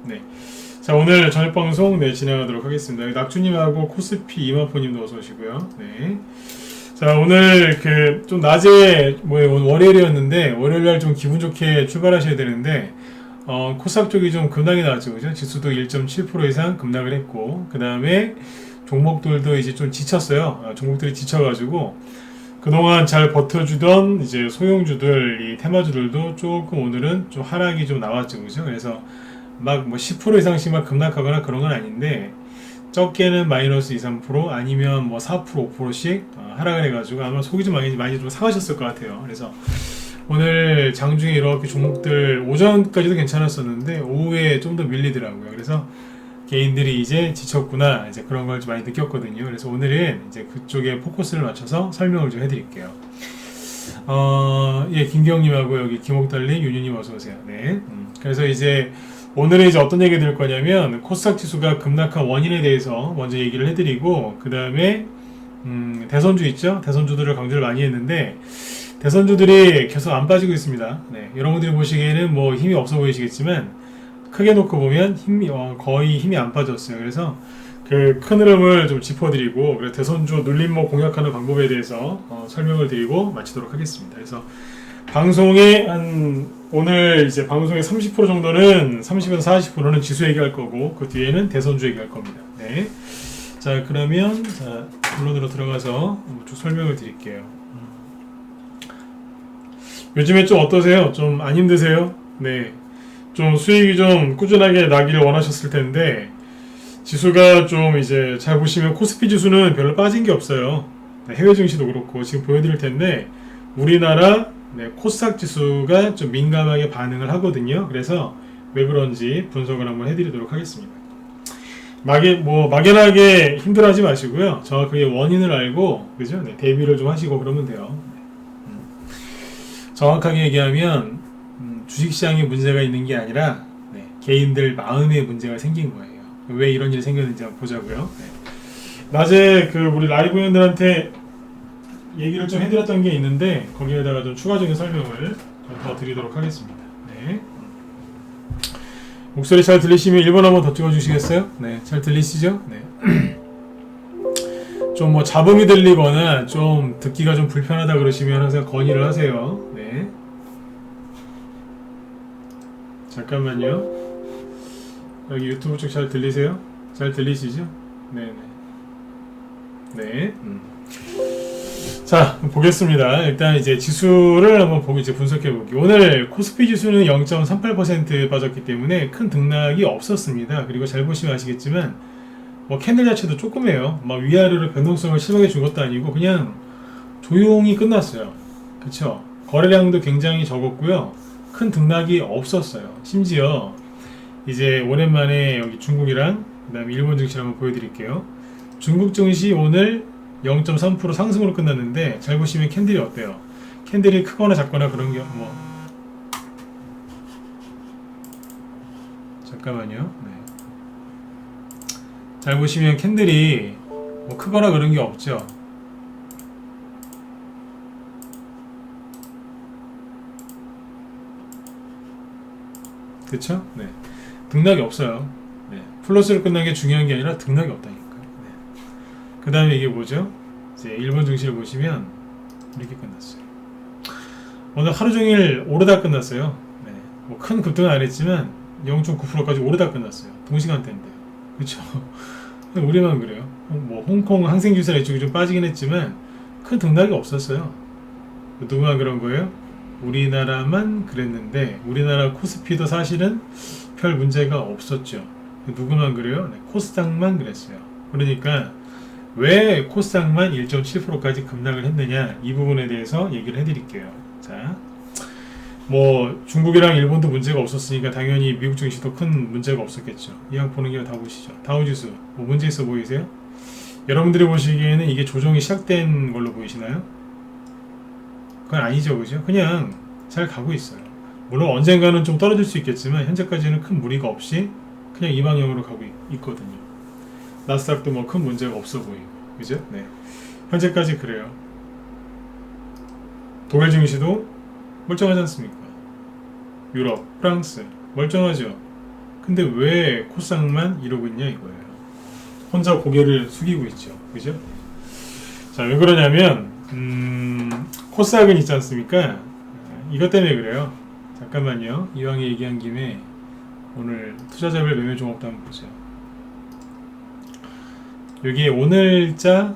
네. 자, 오늘 저녁 방송 진행하도록 하겠습니다. 낙주님하고 코스피 이마포님도 어서 오시고요. 네. 자, 오늘 좀 낮에 월요일이었는데 월요일날 좀 기분 좋게 출발하셔야 되는데 코스닥 쪽이 좀 급락이 나왔죠, 그죠? 지수도 1.7% 이상 급락을 했고 그 다음에 종목들도 이제 좀 지쳤어요. 종목들이 지쳐가지고 그동안 잘 버텨주던 이제 소형주들, 이 테마주들도 조금 오늘은 좀 하락이 좀 나왔죠, 그죠? 그래서 막 뭐 10% 이상씩 막 급락하거나 그런 건 아닌데 적게는 마이너스 2, 3% 아니면 뭐 4%, 5%씩 하락을 해가지고 아마 속이 좀 많이 좀 상하셨을 것 같아요. 그래서 오늘 장중에 이렇게 종목들 오전까지도 괜찮았었는데 오후에 좀 더 밀리더라고요. 그래서 개인들이 이제 지쳤구나 이제 그런 걸 좀 많이 느꼈거든요. 그래서 오늘은 이제 그쪽에 포커스를 맞춰서 설명을 좀 해드릴게요. 예, 김경님하고 여기 김옥달님, 윤유님 어서 오세요. 네. 그래서 이제 오늘은 이제 어떤 얘기 드릴 거냐면 코스닥 지수가 급락한 원인에 대해서 먼저 얘기를 해드리고 그 다음에 대선주 있죠? 대선주들을 강조를 많이 했는데 대선주들이 계속 안 빠지고 있습니다. 네, 여러분들이 보시기에는 뭐 힘이 없어 보이시겠지만 크게 놓고 보면 거의 힘이 안 빠졌어요. 그래서 그 큰 흐름을 좀 짚어드리고 그래서 대선주 눌림목 공략하는 방법에 대해서 설명을 드리고 마치도록 하겠습니다. 그래서 방송에 오늘 이제 방송의 30% 정도는 30에서 40%는 지수 얘기할 거고 그 뒤에는 대선주 얘기할 겁니다. 네. 자, 그러면 본론으로 들어가서 쭉 설명을 드릴게요. 요즘에 좀 어떠세요? 좀 안 힘드세요? 네. 좀 수익이 좀 꾸준하게 나기를 원하셨을 텐데 지수가 좀 이제 잘 보시면 코스피 지수는 별로 빠진 게 없어요. 해외 증시도 그렇고 지금 보여드릴 텐데 우리나라 코스닥 지수가 좀 민감하게 반응을 하거든요. 그래서 왜 그런지 분석을 한번 해드리도록 하겠습니다. 막연하게 힘들어하지 마시고요. 정확하게 원인을 알고 그죠? 네, 대비를 좀 하시고 그러면 돼요. 정확하게 얘기하면 주식시장에 문제가 있는 게 아니라 개인들 마음에 문제가 생긴 거예요. 왜 이런 일이 생겼는지 한번 보자고요. 네. 낮에 우리 라이브 회원들한테 얘기를 좀 해드렸던 게 있는데 거기에다가 좀 추가적인 설명을 더 드리도록 하겠습니다. 네. 목소리 잘 들리시면 1번 한번 더 찍어주시겠어요? 네, 잘 들리시죠? 네. 좀 뭐 잡음이 들리거나 좀 듣기가 좀 불편하다 그러시면 항상 건의를 하세요. 네. 잠깐만요. 여기 유튜브 쪽 잘 들리세요? 잘 들리시죠? 네네. 네. 자, 보겠습니다. 일단 이제 지수를 한번 보고 이제 분석해 볼게요. 오늘 코스피 지수는 0.38% 빠졌기 때문에 큰 등락이 없었습니다. 그리고 잘 보시면 아시겠지만 뭐 캔들 자체도 조그매요. 막 위아래로 변동성을 심하게 준 것도 아니고 그냥 조용히 끝났어요. 그쵸? 거래량도 굉장히 적었고요. 큰 등락이 없었어요. 심지어 이제 오랜만에 여기 중국이랑 그 다음에 일본 증시를 한번 보여드릴게요. 중국 증시 오늘 0.3% 상승으로 끝났는데 잘 보시면 캔들이 어때요? 캔들이 크거나 작거나 그런 게 잠깐만요. 네. 잘 보시면 캔들이 크거나 그런 게 없죠. 그쵸? 네. 등락이 없어요. 네. 플러스로 끝난 게 중요한 게 아니라 등락이 없다니까. 네. 그 다음에 이게 뭐죠? 이제 일본 증시를 보시면 이렇게 끝났어요. 오늘 하루 종일 오르다 끝났어요. 네. 뭐 큰 급등은 안 했지만 0.9%까지 오르다 끝났어요. 동시간대인데요. 그쵸? 우리만 그래요. 뭐 홍콩 항생주사 이쪽이 좀 빠지긴 했지만 큰 등락이 없었어요. 누구만 그런 거예요? 우리나라만 그랬는데 우리나라 코스피도 사실은 별 문제가 없었죠. 누구만 그래요? 네, 코스닥만 그랬어요. 그러니까 왜 코스닥만 1.7%까지 급락을 했느냐 이 부분에 대해서 얘기를 해드릴게요. 자, 뭐 중국이랑 일본도 문제가 없었으니까 당연히 미국 증시도 큰 문제가 없었겠죠. 이왕 보는 김에 다 보시죠. 다우지수 뭐 문제 있어 보이세요? 여러분들이 보시기에는 이게 조정이 시작된 걸로 보이시나요? 그건 아니죠, 그죠? 그냥 잘 가고 있어요. 물론 언젠가는 좀 떨어질 수 있겠지만 현재까지는 큰 무리가 없이 그냥 이 방향으로 가고 있거든요. 나스닥도 뭐 큰 문제가 없어 보이고, 그죠? 네, 현재까지 그래요. 독일 증시도 멀쩡하지 않습니까? 유럽, 프랑스 멀쩡하죠. 근데 왜 코스닥만 이러고 있냐 이거예요. 혼자 고개를 숙이고 있죠. 그죠? 자, 왜 그러냐면 코스닥은 있지 않습니까? 이것 때문에 그래요. 잠깐만요. 이왕에 얘기한 김에 오늘 투자자별 매매 종합도 한번 보세요. 여기 오늘자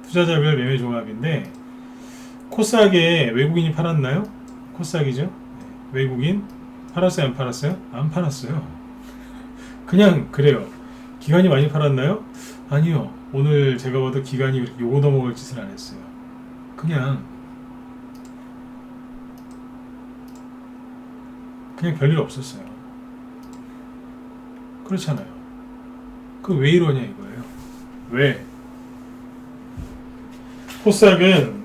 투자자별 매매 종합인데 코스닥에 외국인이 팔았나요? 코스닥이죠. 외국인 팔았어요? 안 팔았어요? 안 팔았어요. 그냥 그래요. 기관이 많이 팔았나요? 아니요. 오늘 제가 봐도 기관이 그렇게 요거 넘어갈 짓을 안 했어요. 그냥 별일 없었어요. 그렇잖아요. 그 왜 이러냐 이거예요. 왜? 코스닥은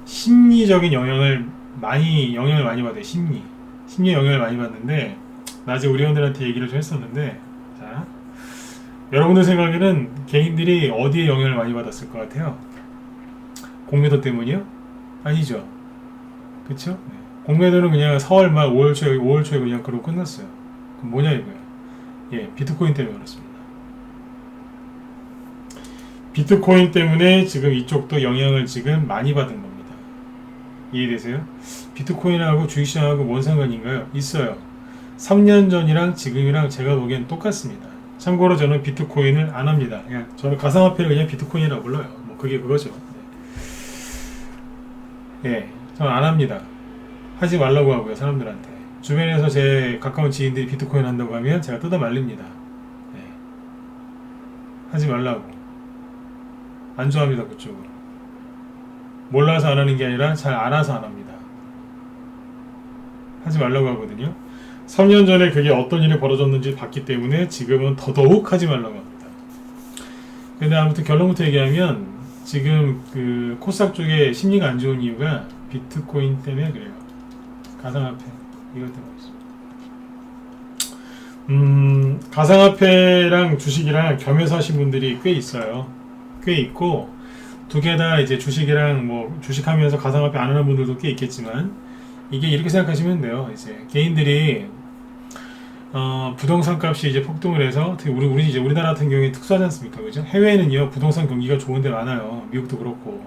심리적인 영향을 많이 받아요. 심리 영향을 많이 받는데 낮에 우리 회원들한테 얘기를 좀 했었는데, 자, 여러분들 생각에는 개인들이 어디에 영향을 많이 받았을 것 같아요? 공매도 때문이요? 아니죠. 그쵸? 네. 공매도는 그냥 4월 말 5월 초에 그냥 그러고 끝났어요. 그럼 뭐냐 이거예요. 예, 비트코인 때문에 그렇습니다. 비트코인 때문에 지금 이쪽도 영향을 지금 많이 받은 겁니다. 이해되세요? 비트코인하고 주식시장하고 뭔 상관인가요? 있어요. 3년 전이랑 지금이랑 제가 보기엔 똑같습니다. 참고로 저는 비트코인을 안 합니다. 그냥 저는 가상화폐를 그냥 비트코인이라고 불러요. 뭐 그게 그거죠. 네. 예, 저는 안 합니다. 하지 말라고 하고요, 사람들한테. 주변에서 제 가까운 지인들이 비트코인 한다고 하면 제가 뜯어 말립니다. 네. 하지 말라고. 안 좋아합니다, 그쪽으로. 몰라서 안 하는 게 아니라 잘 알아서 안 합니다. 하지 말라고 하거든요. 3년 전에 그게 어떤 일이 벌어졌는지 봤기 때문에 지금은 더더욱 하지 말라고 합니다. 근데 아무튼 결론부터 얘기하면 지금 그 코스닥 쪽에 심리가 안 좋은 이유가 비트코인 때문에 그래요. 가상화폐 이것 때문에 있어요. 가상화폐랑 주식이랑 겸해서 하신 분들이 꽤 있어요. 꽤 있고 두 개 다 이제 주식이랑 뭐 주식하면서 가상화폐 안 하는 분들도 꽤 있겠지만 이게 이렇게 생각하시면 돼요. 이제 개인들이 부동산 값이 이제 폭등을 해서 특히 우리 이제 우리나라 같은 경우에 특수하지 않습니까, 그죠? 해외는요 부동산 경기가 좋은데 많아요. 미국도 그렇고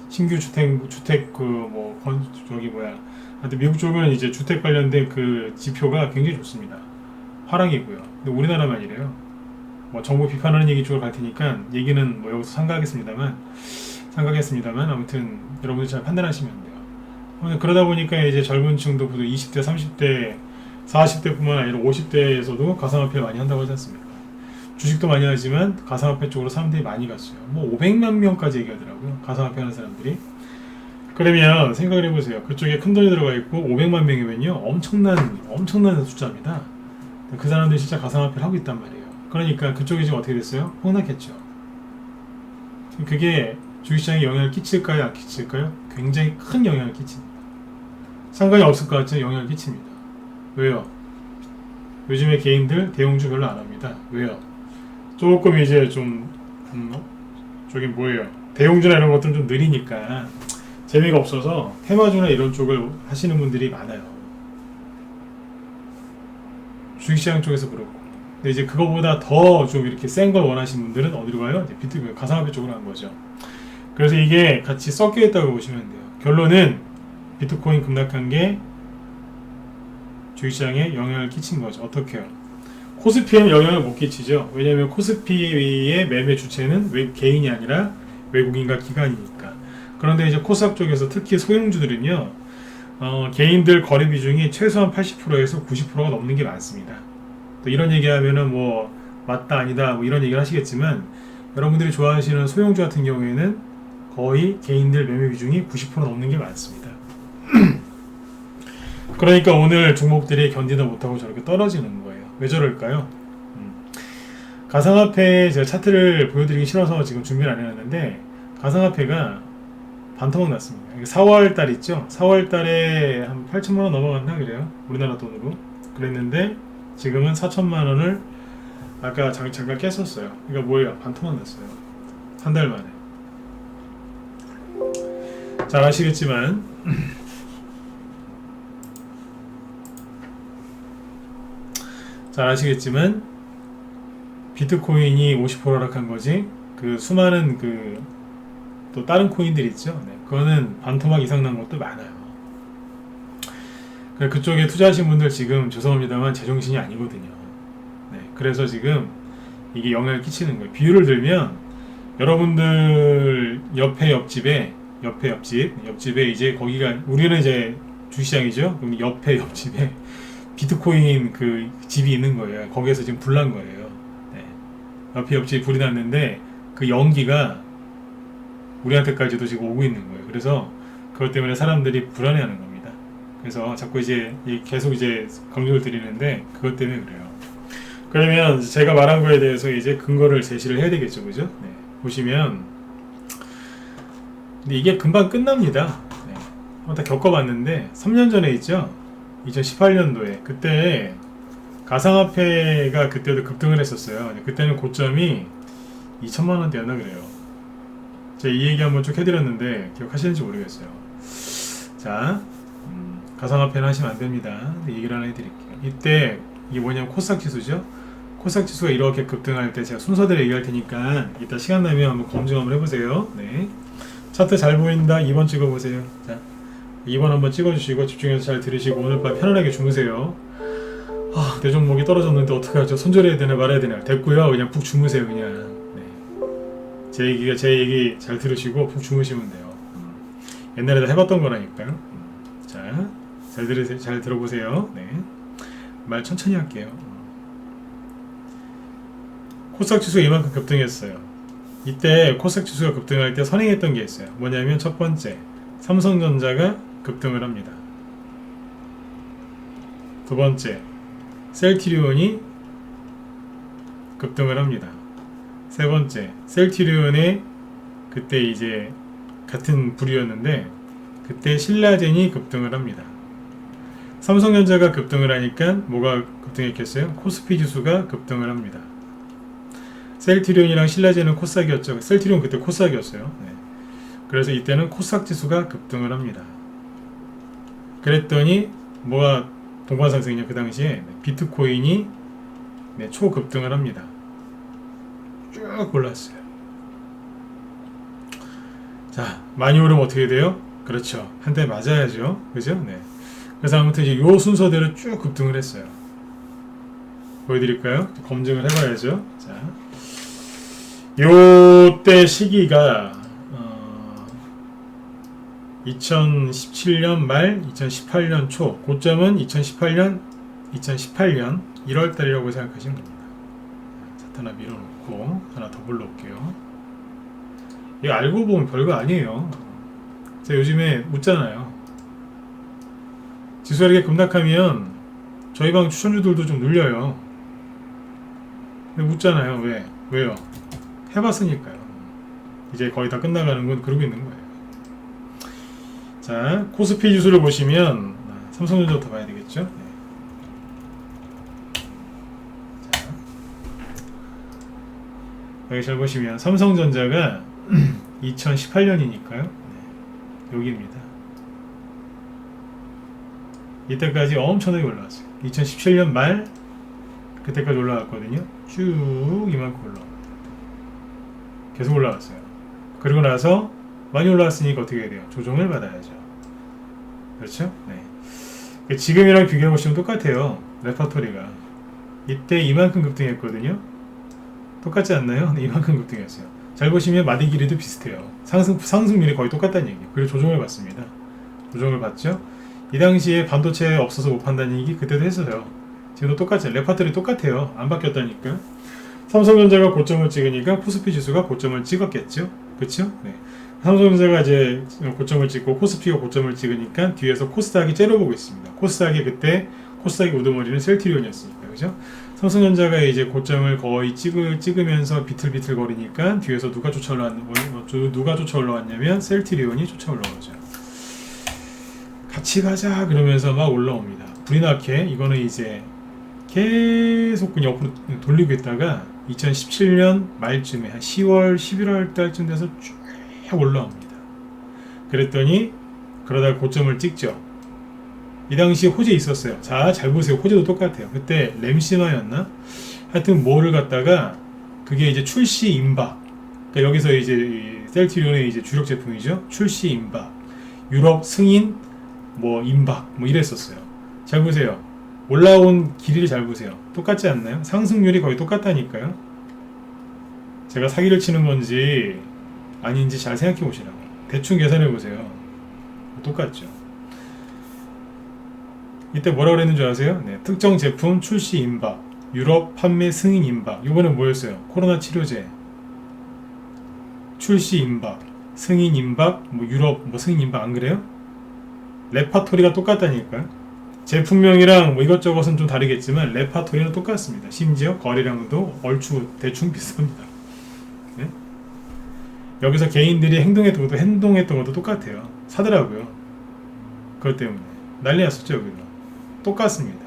신규 주택 그 뭐 저기 뭐야. 하여튼 미국 쪽은 이제 주택 관련된 그 지표가 굉장히 좋습니다. 화랑이고요. 근데 우리나라만 이래요. 뭐 정부 비판하는 얘기 쪽으로 갈 테니까 얘기는 뭐 여기서 삼가하겠습니다만 아무튼 여러분들 잘 판단하시면 돼요. 그러다 보니까 이제 젊은 층도 20대, 30대, 40대뿐만 아니라 50대에서도 가상화폐를 많이 한다고 하지 않습니까? 주식도 많이 하지만 가상화폐 쪽으로 사람들이 많이 갔어요. 뭐 500만 명까지 얘기하더라고요. 가상화폐 하는 사람들이. 그러면 생각을 해보세요. 그쪽에 큰 돈이 들어가 있고 500만 명이면요 엄청난 숫자입니다. 그 사람들이 진짜 가상화폐를 하고 있단 말이에요. 그러니까 그쪽이 지금 어떻게 됐어요? 폭락했죠. 그게 주식시장에 영향을 끼칠까요? 안 끼칠까요? 굉장히 큰 영향을 끼칩니다. 상관이 없을 것 같지만 영향을 끼칩니다. 왜요? 요즘에 개인들 대형주 별로 안 합니다. 왜요? 조금 이제 좀 저기 뭐예요? 대형주나 이런 것들은 좀 느리니까 재미가 없어서 테마주나 이런 쪽을 하시는 분들이 많아요. 주식시장 쪽에서 그렇고. 근데 이제 그거보다 더 좀 이렇게 센 걸 원하시는 분들은 어디로 가요? 이제 비트코인 가상화폐 쪽으로 간 거죠. 그래서 이게 같이 섞여 있다고 보시면 돼요. 결론은 비트코인 급락한 게 주식시장에 영향을 끼친 거죠. 어떻게요? 코스피에는 영향을 못 끼치죠. 왜냐하면 코스피의 매매 주체는 개인이 아니라 외국인과 기관이니까. 그런데 이제 코스닥 쪽에서 특히 소형주들은요, 개인들 거래 비중이 최소한 80%에서 90%가 넘는 게 많습니다. 또 이런 얘기하면은 뭐 맞다 아니다 뭐 이런 얘기를 하시겠지만 여러분들이 좋아하시는 소형주 같은 경우에는 거의 개인들 매매 비중이 90% 넘는 게 많습니다. 그러니까 오늘 종목들이 견디다 못하고 저렇게 떨어지는 거예요. 왜 저럴까요? 가상화폐 제가 차트를 보여드리기 싫어서 지금 준비를 안 해놨는데 가상화폐가 반토막 났습니다. 4월달 있죠? 4월달에 한 8천만원 넘어갔나 그래요? 우리나라 돈으로. 그랬는데 지금은 4천만원을 아까 잠깐 깼었어요. 그러니까 뭐예요? 반토막 났어요. 한 달 만에. 잘 아시겠지만 잘 아시겠지만 비트코인이 50% 하락한 거지 그 수많은 그 또 다른 코인들 있죠. 네, 그거는 반토막 이상 난 것도 많아요. 그쪽에 투자하신 분들 지금 죄송합니다만 제정신이 아니거든요. 네, 그래서 지금 이게 영향을 끼치는 거예요. 비유를 들면 여러분들 옆집에 이제 거기가 우리는 이제 주시장이죠. 그럼 옆집에 비트코인 그 집이 있는 거예요. 거기에서 지금 불 난 거예요. 네. 옆집이 불이 났는데 그 연기가 우리한테까지도 지금 오고 있는 거예요. 그래서 그것 때문에 사람들이 불안해하는 겁니다. 그래서 자꾸 이제 계속 이제 강조를 드리는데 그것 때문에 그래요. 그러면 제가 말한 거에 대해서 이제 근거를 제시를 해야 되겠죠, 그죠? 네. 보시면 근데 이게 금방 끝납니다. 네. 한번 다 겪어봤는데 3년 전에 있죠. 2018년도에 그때 가상화폐가 그때도 급등을 했었어요. 그때는 고점이 2천만 원대였나 그래요. 제가 이 얘기 한번 쭉 해드렸는데 기억하시는지 모르겠어요. 자, 가상화폐는 하시면 안 됩니다. 얘기를 하나 해드릴게요. 이때 이게 뭐냐면 코스닥 지수죠. 코스닥 지수가 이렇게 급등할 때 제가 순서대로 얘기할 테니까 이따 시간 나면 한번 검증 한번 해보세요. 네. 차트 잘 보인다. 2번 찍어보세요. 자, 2번 한번 찍어주시고 집중해서 잘 들으시고 오늘 밤 편안하게 주무세요. 내 종목이 떨어졌는데 어떡하죠? 손절해야 되나 말아야 되나? 됐고요. 그냥 푹 주무세요. 그냥. 제 얘기 잘 들으시고 푹 주무시면 돼요. 옛날에 다 해봤던 거라니까요. 자, 잘 들어보세요. 네. 말 천천히 할게요. 코스닥 지수가 이만큼 급등했어요. 이때 코스닥 지수가 급등할 때 선행했던 게 있어요. 뭐냐면 첫 번째, 삼성전자가 급등을 합니다. 두 번째, 셀트리온이 급등을 합니다. 세 번째, 셀트리온의 그때 이제 같은 부류였는데 그때 신라젠이 급등을 합니다. 삼성전자가 급등을 하니까 뭐가 급등했겠어요? 코스피 지수가 급등을 합니다. 셀트리온이랑 신라젠은 코스닥이었죠. 셀트리온 그때 코스닥이었어요. 네. 그래서 이때는 코스닥 지수가 급등을 합니다. 그랬더니 뭐가 동반상승이냐 그 당시에 비트코인이 초급등을 합니다. 쭉 올랐어요. 자, 많이 오르면 어떻게 돼요? 그렇죠. 한 대 맞아야죠. 그죠? 네. 그래서 아무튼 이제 요 순서대로 쭉 급등을 했어요. 보여드릴까요? 검증을 해봐야죠. 자, 요때 시기가 2017년 말, 2018년 초, 고점은 2018년 1월달이라고 생각하시면 됩니다. 차트 하나 밀어놓고 하나 더 불러올게요. 이거 알고 보면 별거 아니에요. 제가 요즘에 웃잖아요. 지수가 이렇게 급락하면 저희 방 추천주들도 좀 눌려요. 근데 웃잖아요. 왜? 왜요? 해봤으니까요. 이제 거의 다 끝나가는 건 그러고 있는 거예요. 자, 코스피 지수를 보시면 삼성전자부터 봐야 되겠죠? 네. 자, 여기 잘 보시면 삼성전자가 2018년이니까요. 네, 여기입니다. 이때까지 엄청나게 올라왔어요. 2017년 말 그때까지 올라왔거든요. 쭉 이만큼 올라옵니다. 계속 올라왔어요. 그리고 나서 많이 올라왔으니까 어떻게 해야 돼요? 조정을 받아야죠. 그렇죠? 네. 지금이랑 비교해 보시면 똑같아요. 레퍼토리가 이때 이만큼 급등했거든요. 똑같지 않나요? 네, 이만큼 급등했어요. 잘 보시면 마디 길이도 비슷해요. 상승률이 거의 똑같다는 얘기예요. 그리고 조정을 받습니다. 조정을 받죠. 이 당시에 반도체 없어서 못 판다는 얘기 그때도 했어요. 지금도 똑같아요. 레퍼토리 똑같아요. 안 바뀌었다니까. 삼성전자가 고점을 찍으니까 코스피 지수가 고점을 찍었겠죠. 그렇죠? 네. 삼성전자가 이제 고점을 찍고 코스피가 고점을 찍으니까 뒤에서 코스닥이 째려보고 있습니다. 코스닥이 그때 코스닥의 우두머리는 셀트리온이었으니까, 그죠? 삼성전자가 이제 고점을 거의 찍으면서 비틀비틀 거리니까 뒤에서 누가 쫓아 올라왔냐면 셀트리온이 쫓아 올라오죠. 같이 가자 그러면서 막 올라옵니다. 불이 나게 이거는 이제 계속 그냥 옆으로 돌리고 있다가 2017년 말쯤에 한 10월, 11월 달쯤 돼서 쭉 올라옵니다. 그랬더니 그러다가 고점을 찍죠. 이 당시에 호재 있었어요. 자, 잘 보세요. 호재도 똑같아요. 그때 램시마였나? 하여튼 뭐를 갖다가 그게 이제 출시 임박. 그러니까 여기서 이제 셀트리온의 이제 주력 제품이죠. 출시 임박. 유럽 승인 뭐 임박 뭐 이랬었어요. 잘 보세요. 올라온 길이를 잘 보세요. 똑같지 않나요? 상승률이 거의 똑같다니까요. 제가 사기를 치는 건지 아닌지 잘 생각해 보시라고. 대충 계산해 보세요. 똑같죠. 이때 뭐라고 그랬는 줄 아세요? 네, 특정 제품 출시 임박, 유럽 판매 승인 임박. 이번엔 뭐였어요? 코로나 치료제 출시 임박, 승인 임박, 뭐 유럽 뭐 승인 임박 안 그래요? 레파토리가 똑같다니까요. 제품명이랑 뭐 이것저것은 좀 다르겠지만 레파토리는 똑같습니다. 심지어 거래량도 얼추 대충 비슷합니다. 네? 여기서 개인들이 행동했던 것도 똑같아요. 사더라고요. 그것 때문에 난리 났었죠. 여기도 똑같습니다.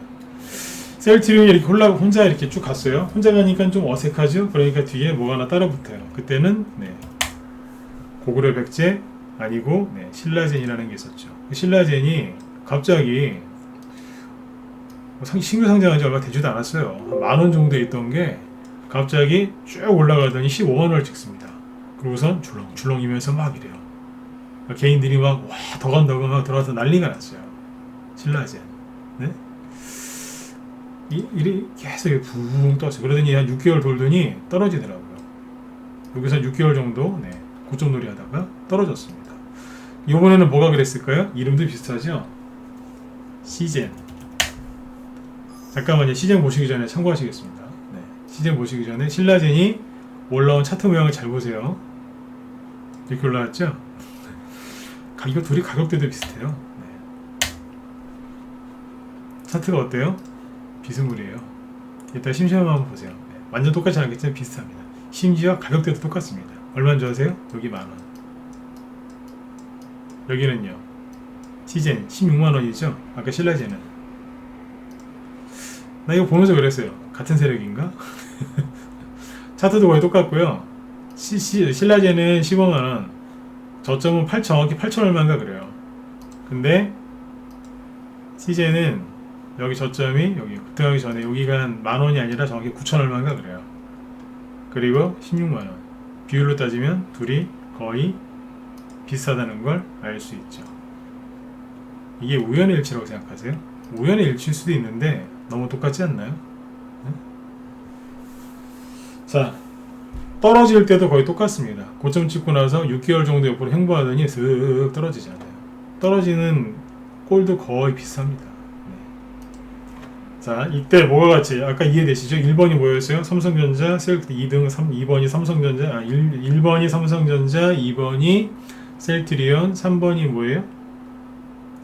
셀트리온이 이렇게 혼자 이렇게 쭉 갔어요. 혼자 가니까 좀 어색하죠. 그러니까 뒤에 뭐가 하나 따라 붙어요. 그때는 네, 고구려 백제 아니고 네, 신라젠이라는 게 있었죠. 신라젠이 갑자기 신규 상장한 지 얼마 되지도 않았어요. 10,000원 정도에 있던 게 갑자기 쭉 올라가더니 15만원을 찍습니다. 그러고선 줄렁줄렁이면서 막 이래요. 개인들이 막 와 더 간다고 막 들어와서 난리가 났어요. 신라젠. 네? 일이 계속 붕 떴어요. 그러더니 한 6개월 돌더니 떨어지더라고요. 여기서 6개월 정도 네, 고점놀이 하다가 떨어졌습니다. 이번에는 뭐가 그랬을까요? 이름도 비슷하죠? 시젠. 잠깐만요. 시젠 보시기 전에 참고하시겠습니다. 네. 시젠 보시기 전에 신라젠이 올라온 차트 모양을 잘 보세요. 이렇게 올라왔죠? 이거 둘이 가격대도 비슷해요. 네. 차트가 어때요? 비스무리해요. 이따 심심하면 한번 보세요. 네. 완전 똑같지 않겠지만 비슷합니다. 심지어 가격대도 똑같습니다. 얼마인 줄 아세요? 여기 10,000원. 여기는요. 시젠 160,000원이죠? 아까 신라젠은. 나 이거 보면서 그랬어요. 같은 세력인가? 차트도 거의 똑같고요. 신라젠은 15만원, 저점은 정확히 8천 얼마인가 그래요. 근데 시젠은 여기 저점이 여기 급등하기 전에 여기가 한 10,000원이 아니라 정확히 9천 얼마인가 그래요. 그리고 16만원. 비율로 따지면 둘이 거의 비슷하다는 걸 알 수 있죠. 이게 우연의 일치라고 생각하세요? 우연의 일치일 수도 있는데 너무 똑같지 않나요? 네? 자, 떨어질 때도 거의 똑같습니다. 고점 찍고 나서 6개월 정도 옆으로 횡보하더니 슥 떨어지잖아요. 떨어지는 꼴도 거의 비슷합니다. 네. 자, 이때 뭐가 같이 아까 이해되시죠? 1번이 뭐였어요? 삼성전자, 셀트 2등, 2번이 삼성전자, 1번이 삼성전자, 2번이 셀트리온, 3번이 뭐예요?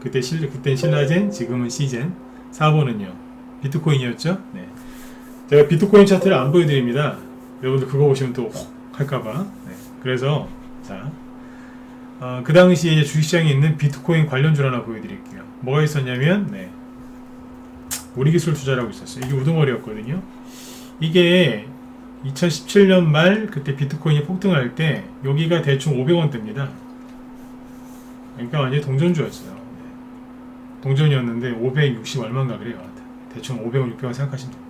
그땐 신라젠, 지금은 시젠, 4번은요 비트코인이었죠. 네. 제가 비트코인 차트를 안 보여드립니다. 여러분들 그거 보시면 또 혹 할까봐. 네. 그래서 자, 그 당시에 이제 주식시장에 있는 비트코인 관련주 하나 보여드릴게요. 뭐가 있었냐면 네. 우리기술 투자라고 있었어요. 이게 우두머리였거든요. 이게 2017년 말 그때 비트코인이 폭등할 때 여기가 대충 500원대입니다. 그러니까 완전히 동전주였어요. 네. 동전이었는데 560 얼마인가 그래요. 대충 500원, 600원 생각하시면 돼요.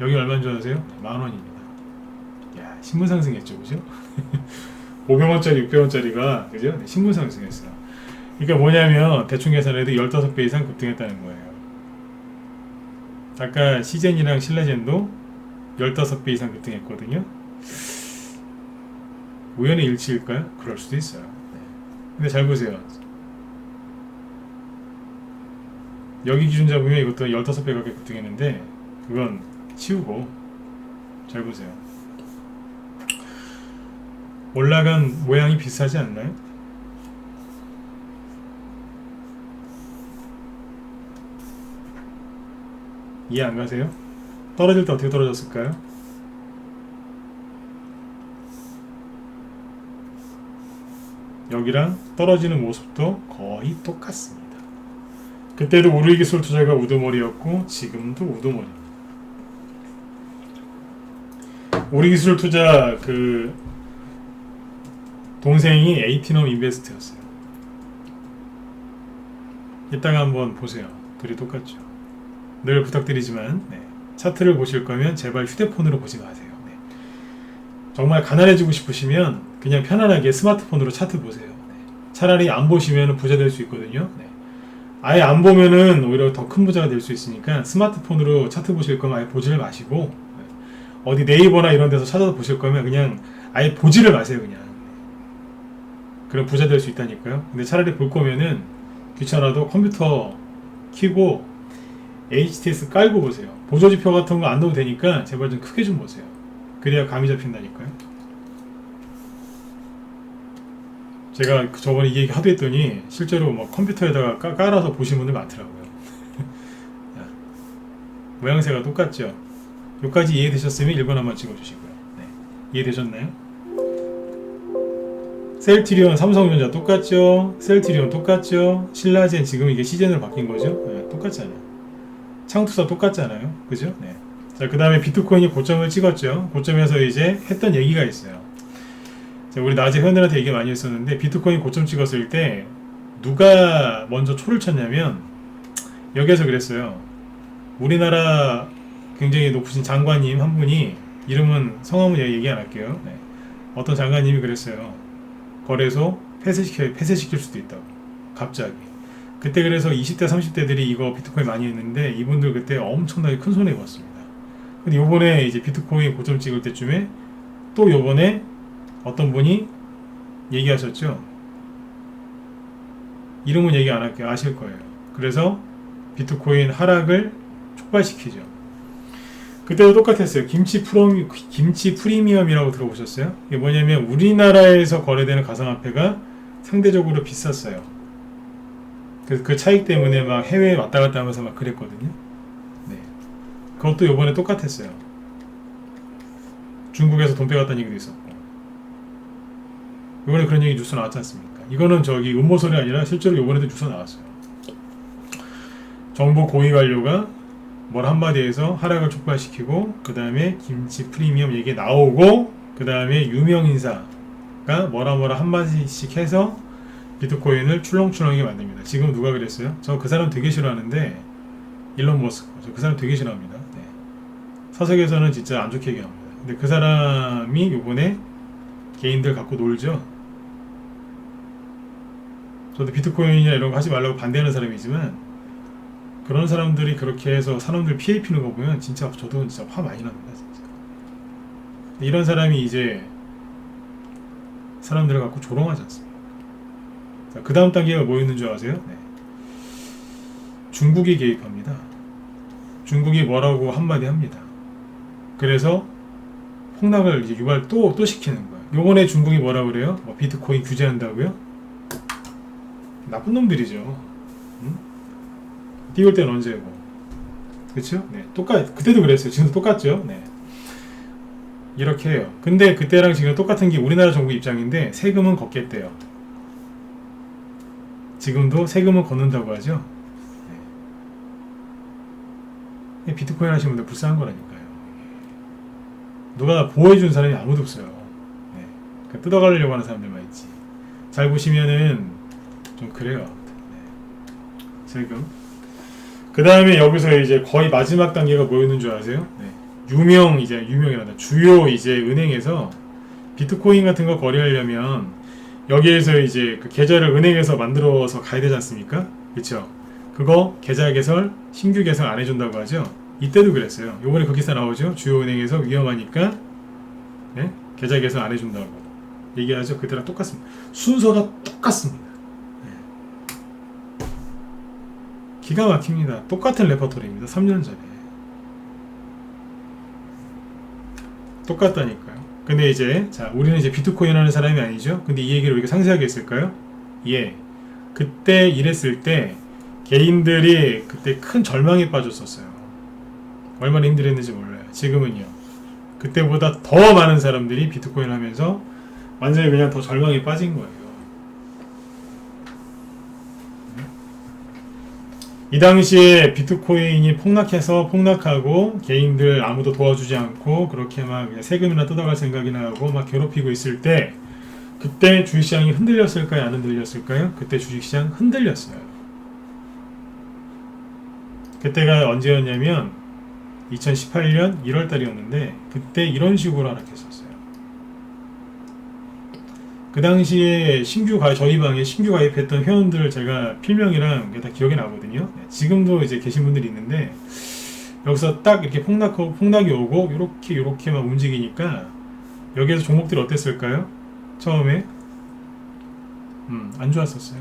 여기 얼마인 줄 아세요? 네, 10,000원입니다. 야, 신분 상승했죠, 그죠? 500원짜리, 600원짜리가 그죠? 네, 신분 상승했어요. 그러니까 뭐냐면 대충 계산해도 15배 이상 급등했다는 거예요. 아까 시젠이랑 신라젠도 15배 이상 급등했거든요. 우연의 일치일까요? 그럴 수도 있어요. 네. 근데 잘 보세요. 여기 기준 잡으면 이것도 15배 가까이 급등했는데 그건 치우고 잘 보세요. 올라간 모양이 비슷하지 않나요? 이해 안 가세요? 떨어질 때 어떻게 떨어졌을까요? 여기랑 떨어지는 모습도 거의 똑같습니다. 그때도 우리기술 투자가 우두머리였고 지금도 우두머리입니다. 우리기술 투자 그 동생이 에이티넘 인베스트였어요. 이따가 한번 보세요. 글이 똑같죠. 늘 부탁드리지만 차트를 보실 거면 제발 휴대폰으로 보지 마세요. 정말 가난해지고 싶으시면 그냥 편안하게 스마트폰으로 차트 보세요. 차라리 안 보시면 부자 될 수 있거든요. 아예 안 보면은 오히려 더 큰 부자가 될 수 있으니까 스마트폰으로 차트 보실 거면 아예 보지를 마시고 어디 네이버나 이런 데서 찾아서 보실 거면 그냥 아예 보지를 마세요. 그냥. 그럼 부자 될 수 있다니까요. 근데 차라리 볼 거면은 귀찮아도 컴퓨터 켜고 HTS 깔고 보세요. 보조지표 같은 거 안 넣어도 되니까 제발 좀 크게 좀 보세요. 그래야 감이 잡힌다니까요. 제가 저번에 이 얘기 하도 했더니 실제로 뭐 컴퓨터에다가 깔아서 보신 분들 많더라고요. 모양새가 똑같죠? 여기까지 이해되셨으면 1번 한번 찍어주시고요. 이해되셨나요? 셀트리온, 삼성전자 똑같죠? 셀트리온 똑같죠? 신라젠 지금 이게 시젠으로 바뀐 거죠? 똑같잖아요. 창투사 똑같잖아요. 그죠? 자, 그 다음에 비트코인이 고점을 찍었죠. 고점에서 이제 했던 얘기가 있어요. 자, 우리 낮에 회원들한테 얘기 많이 했었는데 비트코인 고점 찍었을 때 누가 먼저 초를 쳤냐면 여기에서 그랬어요. 우리나라 굉장히 높으신 장관님 한 분이 이름은 성함은 얘기 안 할게요. 어떤 장관님이 그랬어요. 거래소 폐쇄시킬 수도 있다고. 갑자기. 그때 그래서 20대 30대들이 이거 비트코인 많이 했는데 이분들 그때 엄청나게 큰 손해 봤습니다. 근데 요번에 이제 비트코인 고점 찍을 때쯤에 또 요번에 어떤 분이 얘기하셨죠. 이름은 얘기 안 할게요. 아실 거예요. 그래서 비트코인 하락을 촉발시키죠. 그때도 똑같았어요. 김치 프리미엄이라고 들어보셨어요? 이게 뭐냐면 우리나라에서 거래되는 가상화폐가 상대적으로 비쌌어요. 그래서 그 차익 때문에 막 해외에 왔다 갔다 하면서 막 그랬거든요. 그것도 요번에 똑같았어요. 중국에서 돈 빼갔다는 얘기도 있었고. 요번에 그런 얘기 뉴스 나왔지 않습니까? 이거는 저기 음모설이 아니라 실제로 요번에도 뉴스 나왔어요. 정부 고위 관료가 뭘 한마디 해서 하락을 촉발시키고 그 다음에 김치 프리미엄 얘기 나오고 그 다음에 유명 인사가 뭐라 한마디씩 해서 비트코인을 출렁출렁하게 만듭니다. 지금 누가 그랬어요? 저 그 사람 되게 싫어하는데 일론 머스크. 저 그 사람 되게 싫어합니다. 사석에서는 진짜 안 좋게 얘기합니다. 근데 그 사람이 요번에 개인들 갖고 놀죠. 저도 비트코인이나 이런 거 하지 말라고 반대하는 사람이지만 그런 사람들이 그렇게 해서 사람들 피해 피는 거 보면 진짜 저도 진짜 화 많이 납니다. 진짜. 이런 사람이 이제 사람들을 갖고 조롱하지 않습니다. 자, 그 다음 단계가 뭐 있는 줄 아세요? 중국이 개입합니다. 중국이 뭐라고 한마디 합니다. 그래서 폭락을 이제 유발 또 시키는 거예요. 요번에 중국이 뭐라 그래요? 뭐 비트코인 규제한다고요? 나쁜 놈들이죠. 응? 띄울 때는 언제고. 그쵸? 그때도 그랬어요. 지금도 똑같죠? 이렇게 해요. 근데 그때랑 지금 똑같은 게 우리나라 정부 입장인데 세금은 걷겠대요. 지금도 세금은 걷는다고 하죠? 비트코인 하시는 분들 불쌍한 거라니까요. 누가 보호해주는 사람이 아무도 없어요. 그러니까 뜯어가려고 하는 사람들만 있지. 잘 보시면은 좀 그래요. 세금. 그 다음에 여기서 이제 거의 마지막 단계가 뭐였는 줄 아세요? 유명이란다. 주요 이제 은행에서 비트코인 같은 거 거래하려면 여기에서 이제 그 계좌를 은행에서 만들어서 가야 되지 않습니까? 그쵸? 그거 계좌 개설, 신규 개설 안 해준다고 하죠? 이때도 그랬어요. 요번에 그 기사 나오죠? 주요 은행에서 위험하니까 계좌 개설 안 해준다고 얘기하죠? 그때랑 똑같습니다. 순서가 똑같습니다. 기가 막힙니다. 똑같은 레퍼토리입니다. 3년 전에. 똑같다니까요. 근데 이제 자 우리는 이제 비트코인 하는 사람이 아니죠? 근데 이 얘기를 왜 이렇게 상세하게 했을까요? 그때 이랬을 때 개인들이 그때 큰 절망에 빠졌었어요. 얼마나 힘들었는지 몰라요. 지금은요. 그때보다 더 많은 사람들이 비트코인 하면서 완전히 그냥 더 절망에 빠진 거예요. 이 당시에 비트코인이 폭락하고 개인들 아무도 도와주지 않고 그렇게 막 그냥 세금이나 뜯어갈 생각이나 하고 막 괴롭히고 있을 때 그때 주식시장이 흔들렸을까요? 안 흔들렸을까요? 그때 주식시장 흔들렸어요. 그때가 언제였냐면 2018년 1월 달이었는데 그때 이런 식으로 하락했었어요. 그 당시에 저희 방에 신규 가입했던 회원들 제가 필명이랑 다 기억이 나거든요. 지금도 이제 계신 분들이 있는데 여기서 딱 이렇게 폭락이 오고 요렇게 막 움직이니까 여기에서 종목들이 어땠을까요? 처음에 안 좋았었어요.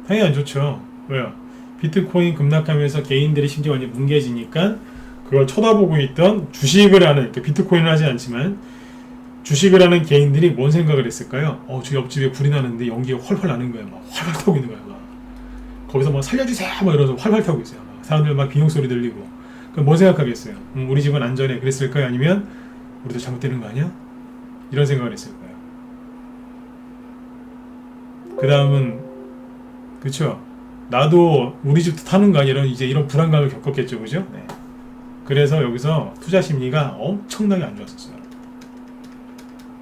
당연히 안 좋죠. 왜요? 비트코인 급락하면서 개인들이 심지어 완전 뭉개지니까 그걸 쳐다보고 있던 주식을 하는, 비트코인을 하지 않지만 주식을 하는 개인들이 뭔 생각을 했을까요? 저 옆집에 불이 나는데 연기가 활활 나는 거야. 막 활활 타고 있는 거야. 막. 거기서 막 살려주세요! 막 이러면서 활활 타고 있어요. 막. 사람들 막 비명소리 들리고. 그럼 뭔 생각하겠어요? 우리 집은 안전해. 그랬을까요? 아니면 우리도 잘못되는 거 아니야? 이런 생각을 했을까요? 그 다음은 그쵸? 나도 우리 집도 타는 거 아니야? 이런 불안감을 겪었겠죠. 그죠? 네. 그래서 여기서 투자 심리가 엄청나게 안 좋았었어요.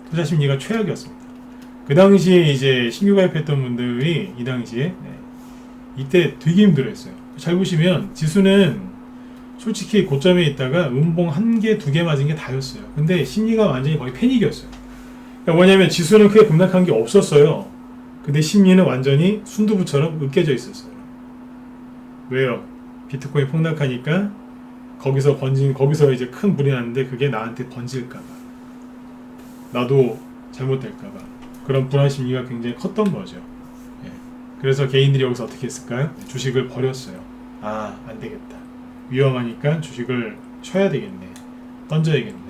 투자 심리가 최악이었습니다. 그 당시에 이제 신규 가입했던 분들이 이 당시에 이때 되게 힘들어했어요. 잘 보시면 지수는 솔직히 고점에 있다가 음봉 1개, 2개 맞은 게 다였어요. 근데 심리가 완전히 거의 패닉이었어요. 그러니까 뭐냐면 지수는 크게 급락한 게 없었어요. 근데 심리는 완전히 순두부처럼 으깨져 있었어요. 왜요? 비트코인 폭락하니까 거기서 이제 큰 불이 났는데 그게 나한테 번질까봐, 나도 잘못될까봐 그런 불안 심리가 굉장히 컸던 거죠. 그래서 개인들이 여기서 어떻게 했을까요? 주식을 버렸어요. 안 되겠다. 위험하니까 주식을 쳐야 되겠네. 던져야겠네.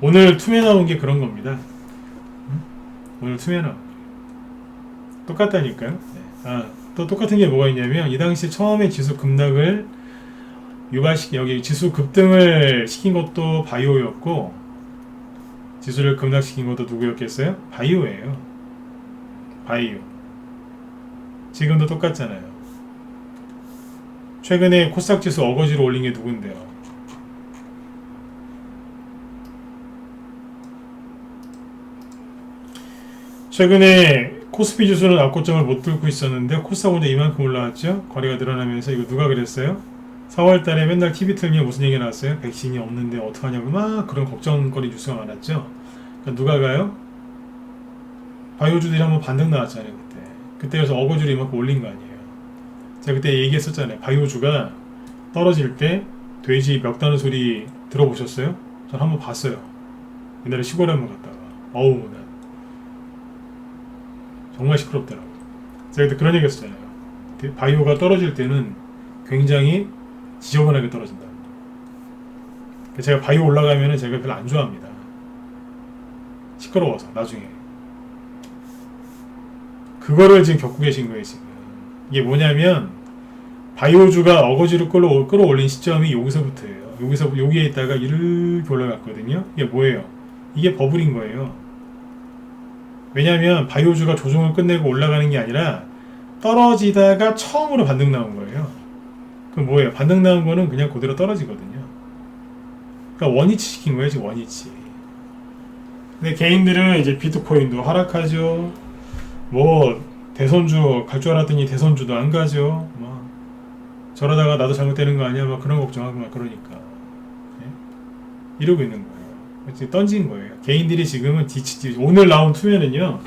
오늘 투매 나온 게 그런 겁니다. 오늘 투매 나온 똑같다니까요. 또 똑같은 게 뭐가 있냐면 이 당시 처음에 지수 급락을 여기 지수 급등을 시킨 것도 바이오였고 지수를 급락시킨 것도 누구였겠어요? 바이오예요. 바이오. 지금도 똑같잖아요. 최근에 코스닥 지수 어거지로 올린 게 누군데요? 최근에 코스피 지수는 앞고점을 못 뚫고 있었는데 코스닥 혼자 이만큼 올라왔죠? 거래가 늘어나면서 이거 누가 그랬어요? 4월달에 맨날 TV 틀면 무슨 얘기 나왔어요? 백신이 없는데 어떡하냐고 막 그런 걱정거리 뉴스가 많았죠? 그러니까 누가 가요? 바이오주들이 한번 반등 나왔잖아요. 그때 그래서 어거지로 이만큼 올린 거 아니에요. 제가 그때 얘기했었잖아요. 바이오주가 떨어질 때 돼지 멱다는 소리 들어보셨어요? 전 한번 봤어요. 옛날에 시골에 한번 갔다가 난 정말 시끄럽더라고요. 제가 그때 그런 얘기 했었잖아요. 바이오가 떨어질 때는 굉장히 지저분하게 떨어진다. 제가 바이오 올라가면은 제가 별로 안 좋아합니다. 시끄러워서 나중에. 그거를 지금 겪고 계신 거예요. 지금 이게 뭐냐면 바이오주가 어거지로 끌어올린 시점이 여기서부터예요. 여기에 있다가 이렇게 올라갔거든요. 이게 뭐예요? 이게 버블인 거예요. 왜냐하면 바이오주가 조정을 끝내고 올라가는 게 아니라 떨어지다가 처음으로 반등 나온 거예요. 그럼 뭐예요? 반등 나온 거는 그냥 그대로 떨어지거든요. 그러니까 원위치 시킨 거예요. 지금 원위치. 근데 개인들은 이제 비트코인도 하락하죠. 대선주 갈 줄 알았더니 대선주도 안 가죠. 저러다가 나도 잘못되는 거 아니야? 그런 걱정하고 그러니까. 이러고 있는 거예요. 지금 던진 거예요. 개인들이 지금은 오늘 나온 투매는요.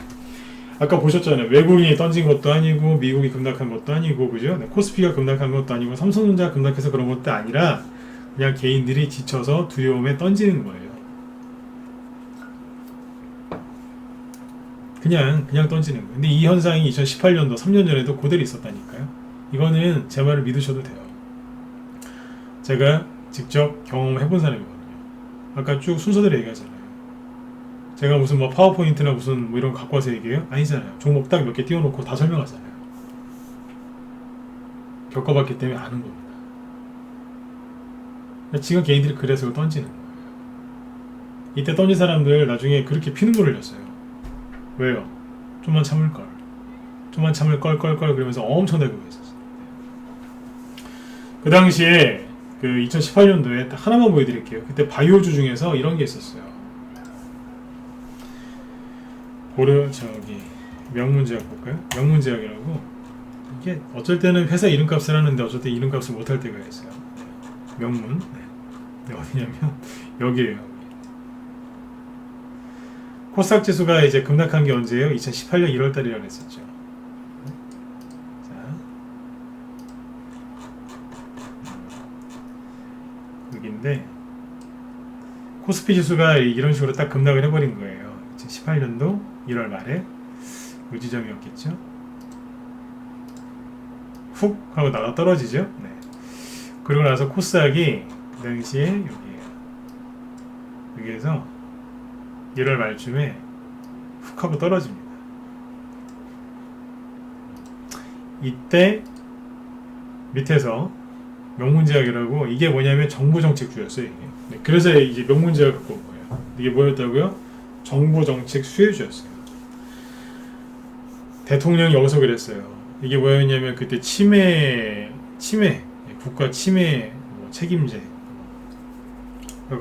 아까 보셨잖아요. 외국인이 던진 것도 아니고 미국이 급락한 것도 아니고 그죠? 코스피가 급락한 것도 아니고 삼성전자가 급락해서 그런 것도 아니라 그냥 개인들이 지쳐서 두려움에 던지는 거예요. 그냥 던지는 거예요. 근데 이 현상이 2018년도 3년 전에도 그대로 있었다니까요. 이거는 제 말을 믿으셔도 돼요. 제가 직접 경험해본 사람이거든요. 아까 쭉 순서대로 얘기하잖아요. 제가 무슨 파워포인트나 무슨 이런 거 갖고 와서 얘기해요? 아니잖아요. 종목 딱 몇 개 띄워놓고 다 설명하잖아요. 겪어봤기 때문에 아는 겁니다. 지금 개인들이 그래서 던지는 거예요. 이때 던진 사람들 나중에 그렇게 피눈물 흘렸어요. 왜요? 좀만 참을걸 그러면서 엄청 대고 있었어요. 그 당시에 2018년도에 딱 하나만 보여드릴게요. 그때 바이오주 중에서 이런 게 있었어요. 명문제약 볼까요? 명문제약이라고. 이게 어쩔 때는 회사 이름값을 하는데 어쩔 때 이름값을 못할 때가 있어요. 명문. 네, 어디냐면 여기에요. 코스닥 지수가 이제 급락한 게 언제예요? 2018년 1월달이라고 했었죠. 자, 여기인데 코스피 지수가 이런 식으로 딱 급락을 해버린 거예요. 2018년도 1월 말에 이 지점이었겠죠. 훅 하고 나가 떨어지죠. 네. 그리고 나서 코스닥이 그 당시에 여기에요. 여기에서 1월 말쯤에 훅 하고 떨어집니다. 이때 밑에서 명문제약이라고, 이게 뭐냐면 정부 정책주였어요. 이게. 네, 그래서 이제 명문제약 갖고 온 거예요. 이게 뭐였다고요? 정부 정책 수혜주였어요. 대통령이 여기서 그랬어요. 이게 뭐였냐면 그때 치매 국가 치매 책임제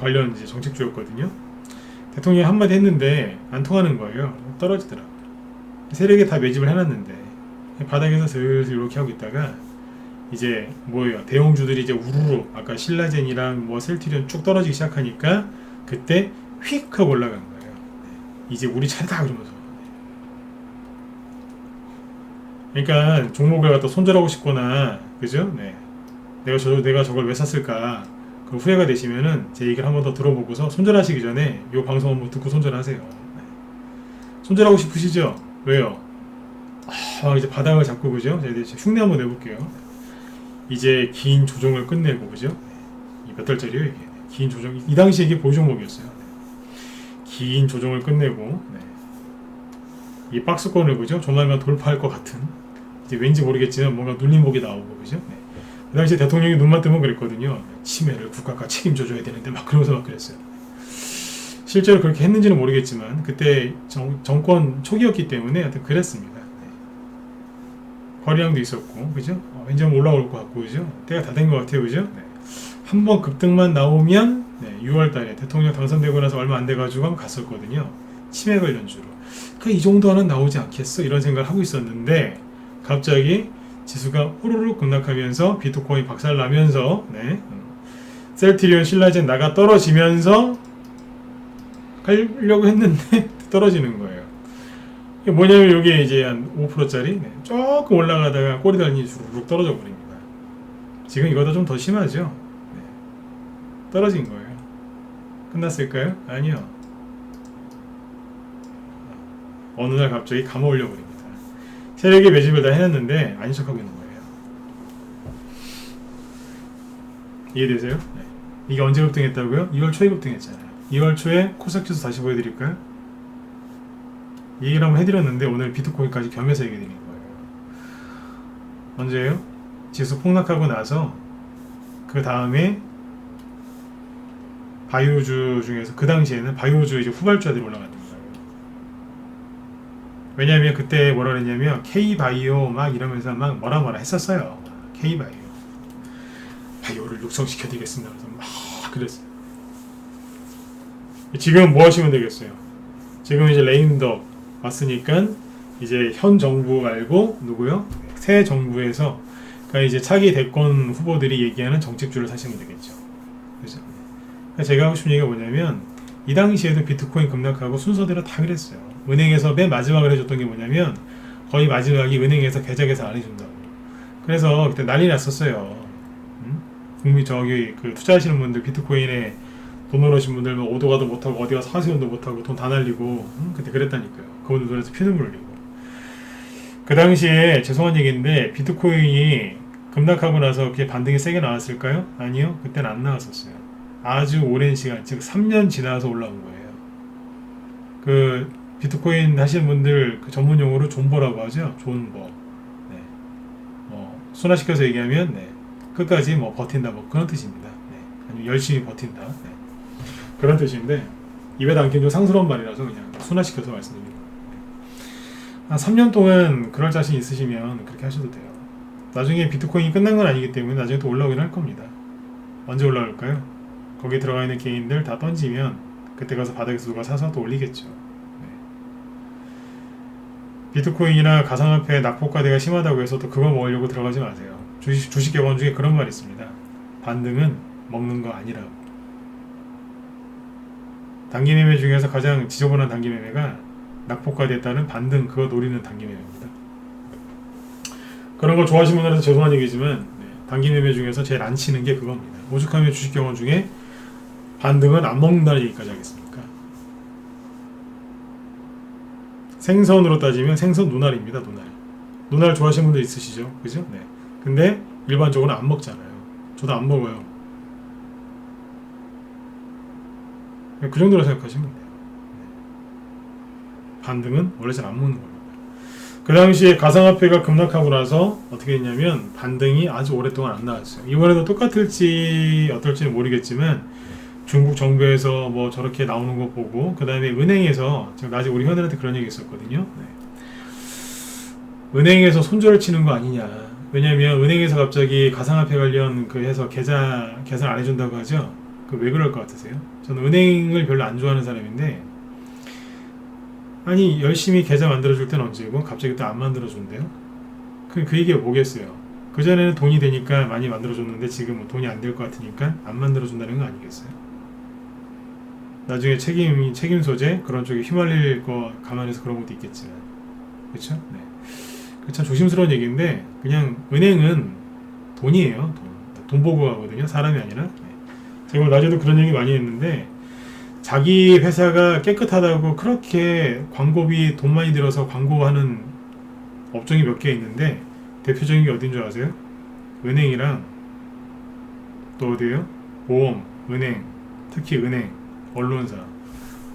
관련 이제 정책주였거든요. 대통령이 한마디 했는데 안 통하는 거예요. 떨어지더라고요. 세력에 다 매집을 해놨는데 바닥에서 슬슬 이렇게 하고 있다가 이제 뭐예요? 대형주들이 이제 우르르 아까 신라젠이랑 뭐 셀트리온 쭉 떨어지기 시작하니까 그때 휙 하고 올라간 거예요. 이제 우리 차례다 그러면서. 그러니까 종목을 갖다 손절하고 싶거나 그죠? 네. 내가 저걸 왜 샀을까? 그 후회가 되시면은 제 얘기를 한 번 더 들어보고서 손절하시기 전에 이 방송 한번 듣고 손절하세요. 네. 손절하고 싶으시죠? 왜요? 이제 바닥을 잡고 그죠? 제가 이제 흉내 한번 내볼게요. 이제 긴 조정을 끝내고 그죠? 몇 달짜리요 이게? 긴 조정, 이 당시에 이게 보유 종목이었어요. 긴 조정을 끝내고 이 박스권을 그죠? 조만간 돌파할 것 같은, 이제 왠지 모르겠지만 뭔가 눌림목이 나오고 그죠? 그 당시에 대통령이 눈만 뜨면 그랬거든요. 치매를 국가가 책임져줘야 되는데 막 그러면서 막 그랬어요. 실제로 그렇게 했는지는 모르겠지만 그때 정권 초기였기 때문에 하여튼 그랬습니다. 거래량도 있었고 그죠? 왠지 올라올 것 같고 그죠? 때가 다 된 것 같아요 그죠? 한번 급등만 나오면 6월달에 대통령 당선되고 나서 얼마 안 돼가지고 갔었거든요. 치매 관련주로. 이 정도는 나오지 않겠어? 이런 생각을 하고 있었는데 갑자기 지수가 후루룩 급락하면서 비트코인 박살나면서 셀트리온 신라젠 나가 떨어지면서 가려고 했는데 떨어지는 거예요. 이게 뭐냐면 여기에 이제 한 5%짜리 조금 올라가다가 꼬리 달린 주르륵 떨어져 버립니다. 지금 이거보다 좀 더 심하죠? 떨어진 거예요. 끝났을까요? 아니요. 어느 날 갑자기 감아 올려 버립니다. 세력의 매집을 다 해놨는데 아닌 척하고 있는 거예요. 이해되세요? 이게 언제 급등했다고요? 2월 초에 급등했잖아요. 2월 초에 코스닥 지수 다시 보여드릴까요? 얘기를 한번 해드렸는데 오늘 비트코인까지 겸해서 얘기 드린 거예요. 언제예요? 지수 폭락하고 나서 그 다음에 바이오주 중에서 그 당시에는 바이오주 이제 후발주들이 올라갔던 거예요. 왜냐하면 그때 뭐라 그랬냐면 K바이오 막 이러면서 막 뭐라 했었어요. K바이오 바이오를 육성시켜드리겠습니다. 그래서 막 그랬어요. 지금 뭐 하시면 되겠어요? 지금 이제 레임덕 왔으니까 이제 현 정부 말고 누구요? 새 정부에서 그러니까 이제 차기 대권 후보들이 얘기하는 정책주를 사시면 되겠죠. 그죠? 그러니까 제가 하고 싶은 얘기가 뭐냐면 이 당시에도 비트코인 급락하고 순서대로 다 그랬어요. 은행에서 맨 마지막으로 해줬던 게 뭐냐면 거의 마지막이 은행에서 계좌 계산 안 해준다고. 그래서 그때 난리 났었어요. 국민 저기 그 투자하시는 분들 비트코인에 돈 넣으신 분들 오도 가도 못하고 어디 가서 하소연도 못하고 돈 다 날리고 그때 그랬다니까요. 그분들 눈에서 피눈물 흘리고. 그 당시에 죄송한 얘기인데 비트코인이 급락하고 나서 그게 반등이 세게 나왔을까요? 아니요. 그때는 안 나왔었어요. 아주 오랜 시간, 즉 3년 지나서 올라온 거예요. 그 비트코인 하시는 분들 그 전문 용어로 존버라고 하죠. 존버. 순화시켜서 얘기하면 끝까지 뭐 버틴다 뭐 그런 뜻입니다. 아니면 열심히 버틴다. 그런 뜻인데 입에 담긴 좀 상스러운 말이라서 그냥 순화시켜서 말씀드립니다. 한 3년 동안 그럴 자신 있으시면 그렇게 하셔도 돼요. 나중에 비트코인이 끝난 건 아니기 때문에 나중에 또 올라오긴 할 겁니다. 언제 올라올까요? 거기 들어가 있는 개인들 다 던지면 그때 가서 바닥에서 누가 사서 또 올리겠죠. 비트코인이나 가상화폐 낙폭과대가 심하다고 해서 또 그거 먹으려고 들어가지 마세요. 주식 개발 중에 그런 말이 있습니다. 반등은 먹는 거 아니라고. 단기 매매 중에서 가장 지저분한 단기 매매가 낙폭과대에 따른 반등, 그거 노리는 단기 매매입니다. 그런 걸 좋아하시는 분들한테 죄송한 얘기지만 단기 매매 중에서 제일 안 치는 게 그겁니다. 오죽하면 주식 경험 중에 반등은 안 먹는다는 얘기까지 하겠습니까? 생선으로 따지면 생선 눈알입니다. 눈알 좋아하시는 분들 있으시죠? 그죠? 네. 근데 일반적으로 안 먹잖아요. 저도 안 먹어요. 그 정도로 생각하시면 돼요. 반등은 원래 잘 안 먹는 겁니다. 그 당시에 가상화폐가 급락하고 나서 어떻게 했냐면 반등이 아주 오랫동안 안 나왔어요. 이번에도 똑같을지 어떨지는 모르겠지만 중국 정부에서 뭐 저렇게 나오는 거 보고 그 다음에 은행에서 지금 낮에 우리 현애한테 그런 얘기 있었거든요. 은행에서 손절을 치는 거 아니냐. 왜냐면 은행에서 갑자기 가상화폐 관련 그 해서 계산 안 해준다고 하죠. 그 왜 그럴 것 같으세요? 저는 은행을 별로 안 좋아하는 사람인데 아니 열심히 계좌 만들어줄 때는 언제고 갑자기 또 안 만들어준대요? 그 얘기가 뭐겠어요? 그전에는 돈이 되니까 많이 만들어줬는데 지금은 돈이 안 될 것 같으니까 안 만들어준다는 거 아니겠어요? 나중에 책임 소재 그런 쪽에 휘말릴 거 감안해서 그런 것도 있겠지만 그렇죠? 네. 참 조심스러운 얘기인데 그냥 은행은 돈이에요. 돈 보고 가거든요. 사람이 아니라. 네. 제가 낮에도 그런 얘기 많이 했는데 자기 회사가 깨끗하다고 그렇게 광고비 돈 많이 들어서 광고하는 업종이 몇 개 있는데 대표적인 게 어딘 줄 아세요? 은행이랑 또 어디예요? 보험, 은행, 특히 은행, 언론사.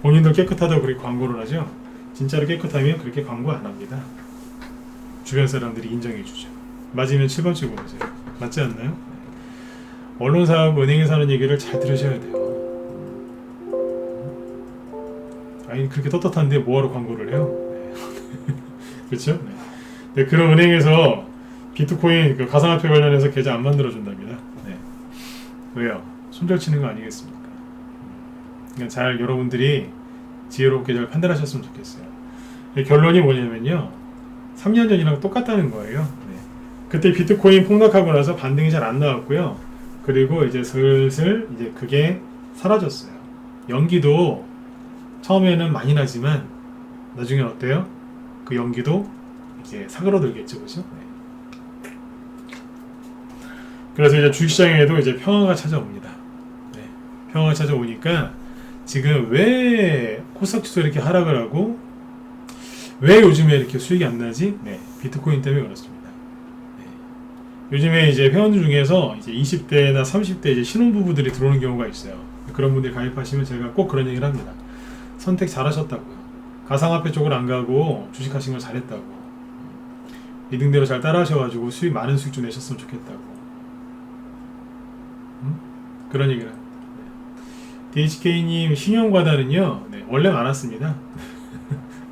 본인들 깨끗하다고 그렇게 광고를 하죠. 진짜로 깨끗하면 그렇게 광고 안 합니다. 주변 사람들이 인정해주죠. 맞으면 7번 치고 보세요. 맞지 않나요? 언론사하고 은행에서 하는 얘기를 잘 들으셔야 돼요. 아니 그렇게 떳떳한데 뭐하러 광고를 해요? 네. 그렇죠? 네. 네, 그런 은행에서 비트코인 그 가상화폐 관련해서 계좌 안 만들어준답니다. 네. 왜요? 손절 치는 거 아니겠습니까? 그러니까 잘 여러분들이 지혜롭게 잘 판단하셨으면 좋겠어요. 결론이 뭐냐면요. 3년 전이랑 똑같다는 거예요. 네. 그때 비트코인 폭락하고 나서 반등이 잘 안 나왔고요. 그리고 이제 슬슬 이제 그게 사라졌어요. 연기도 처음에는 많이 나지만 나중엔 어때요? 그 연기도 이제 사그러들겠죠, 그죠? 네. 그래서 이제 주식시장에도 이제 평화가 찾아옵니다. 네. 평화가 찾아오니까 지금 왜 코스닥지수 이렇게 하락을 하고 왜 요즘에 이렇게 수익이 안 나지? 네, 비트코인 때문에 그렇습니다. 네. 요즘에 이제 회원들 중에서 이제 20대나 30대 이제 신혼부부들이 들어오는 경우가 있어요. 그런 분들이 가입하시면 제가 꼭 그런 얘기를 합니다. 선택 잘하셨다고요. 가상화폐 쪽으로 안 가고 주식하신 걸 잘했다고. 이등대로 잘 따라하셔가지고 많은 수익 좀 내셨으면 좋겠다고. 그런 얘기를 합니다. DHK님 신용과다는요, 네, 원래 많았습니다.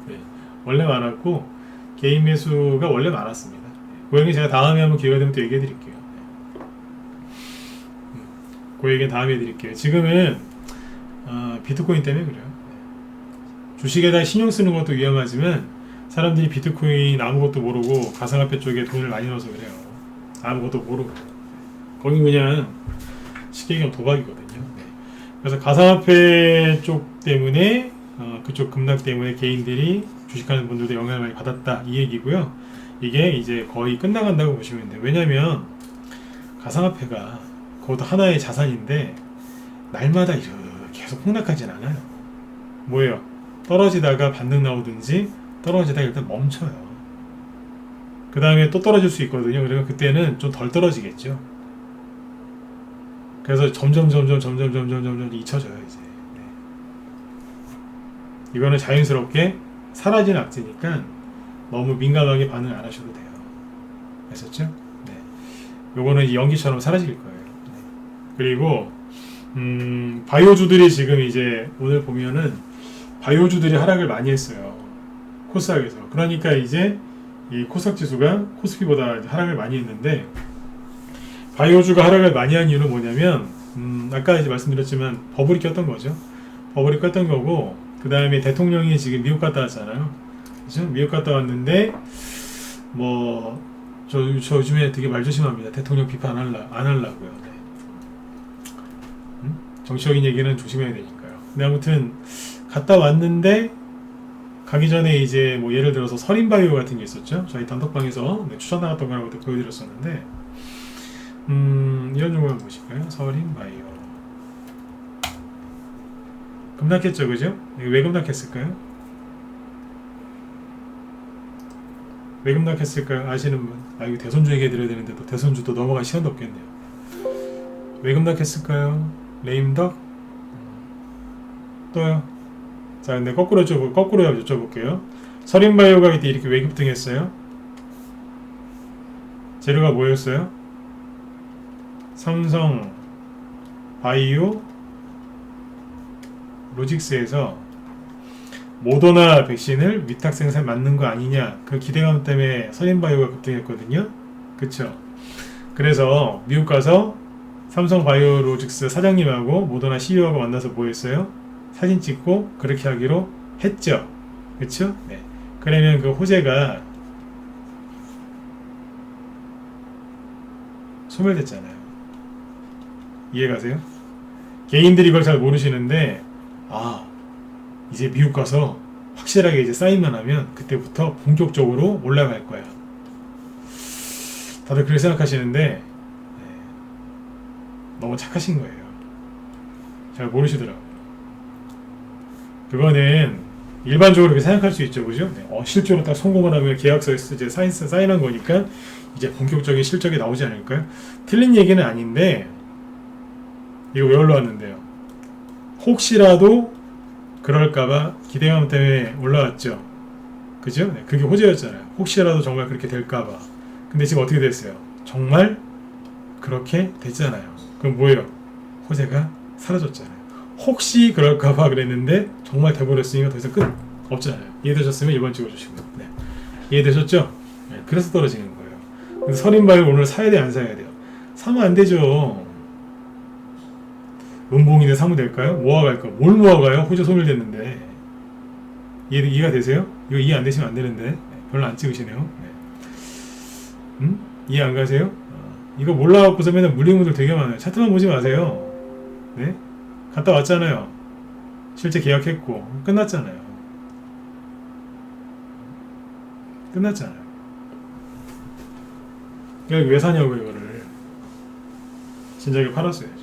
네, 원래 많았고 개인 매수가 원래 많았습니다. 그 얘기 제가 다음에 한번 기회가 되면 또 얘기해 드릴게요. 그 얘기는 다음에 해드릴게요. 지금은 비트코인 때문에 그래요. 주식에다 신경 쓰는 것도 위험하지만 사람들이 비트코인 아무것도 모르고 가상화폐 쪽에 돈을 많이 넣어서 그래요. 아무것도 모르고. 거기 그냥 쉽게 얘기하면 도박이거든요. 네. 그래서 가상화폐 쪽 때문에 그쪽 급락 때문에 개인들이 주식하는 분들도 영향을 많이 받았다 이 얘기고요. 이게 이제 거의 끝나간다고 보시면 돼요. 왜냐면 가상화폐가 그것도 하나의 자산인데 날마다 이렇게 계속 폭락하진 않아요. 뭐예요? 떨어지다가 반등 나오든지 떨어지다가 일단 멈춰요. 그 다음에 또 떨어질 수 있거든요. 그러면 그때는 좀 덜 떨어지겠죠. 그래서 점점 잊혀져요 이제. 네. 이거는 자연스럽게 사라지는 악재니까 너무 민감하게 반응 안 하셔도 돼요. 아셨죠? 네. 요거는 연기처럼 사라질 거예요. 네. 그리고 바이오주들이 지금 이제 오늘 보면은 바이오주들이 하락을 많이 했어요. 코스닥에서. 그러니까 이제 이 코스닥 지수가 코스피보다 하락을 많이 했는데 바이오주가 하락을 많이 한 이유는 뭐냐면 아까 이제 말씀드렸지만 버블이 꼈던 거죠. 버블이 꼈던 거고 그 다음에 대통령이 지금 미국 갔다 왔잖아요. 그죠? 미국 갔다 왔는데 저 요즘에 되게 말조심합니다. 대통령 비판 안 하려고요. 네. 정치적인 얘기는 조심해야 되니까요. 근데 아무튼 갔다 왔는데 가기 전에 이제 뭐 예를 들어서 서린바이오 같은 게 있었죠. 저희 단톡방에서 추천 나갔던 거라고 보여드렸었는데 이런 종목 보실까요? 서린바이오 급락했죠, 그죠? 이거 왜 급락했을까요? 왜 급락했을까요? 아시는 분? 아, 이거 대선주 얘기해드려야 되는데 또 대선주 또 넘어갈 시간도 없겠네요. 왜 급락했을까요? 레임덕? 또요? 자, 근데 거꾸로 여쭤볼게요. 서린바이오가 이때 이렇게 왜 급등했어요? 재료가 뭐였어요? 삼성 바이오 로직스에서 모더나 백신을 위탁 생산 맞는 거 아니냐, 그 기대감 때문에 서린바이오가 급등했거든요. 그쵸? 그래서 미국 가서 삼성 바이오로직스 사장님하고 모더나 CEO하고 만나서 뭐 했어요? 사진 찍고 그렇게 하기로 했죠. 그쵸? 네. 그러면 그 호재가 소멸됐잖아요. 이해가세요? 개인들이 이걸 잘 모르시는데, 아, 이제 미국 가서 확실하게 이제 사인만 하면 그때부터 본격적으로 올라갈 거야. 다들 그렇게 생각하시는데, 네, 너무 착하신 거예요. 잘 모르시더라고요. 그거는 일반적으로 그렇게 생각할 수 있죠, 그죠? 네, 실제로 딱 성공을 하면 계약서에 이제 사인한 거니까 이제 본격적인 실적이 나오지 않을까요? 틀린 얘기는 아닌데, 이거 왜 올라왔는데요? 혹시라도 그럴까봐 기대감 때문에 올라왔죠. 그죠? 네, 그게 호재였잖아요. 혹시라도 정말 그렇게 될까봐. 근데 지금 어떻게 됐어요? 정말 그렇게 됐잖아요. 그럼 뭐예요? 호재가 사라졌잖아요. 혹시 그럴까봐 그랬는데 정말 돼버렸으니까 더 이상 끝 없잖아요. 이해되셨으면 1번 찍어주시고요. 네. 이해되셨죠? 네, 그래서 떨어지는 거예요. 그래서 서린바이오 오늘 사야 돼, 안 사야 돼요? 사면 안 되죠. 음봉인데 사면 될까요? 모아갈까? 뭘 모아가요? 호재 소멸됐는데. 이해가 되세요? 이거 이해 안 되시면 안 되는데. 네, 별로 안 찍으시네요. 네. 이해 안 가세요? 이거 몰라갖고서 맨날 물린 분들 되게 많아요. 차트만 보지 마세요. 네? 갔다 왔잖아요. 실제 계약했고 끝났잖아요. 끝났잖아요. 왜 사냐고 이거를. 진작에 팔았어야죠.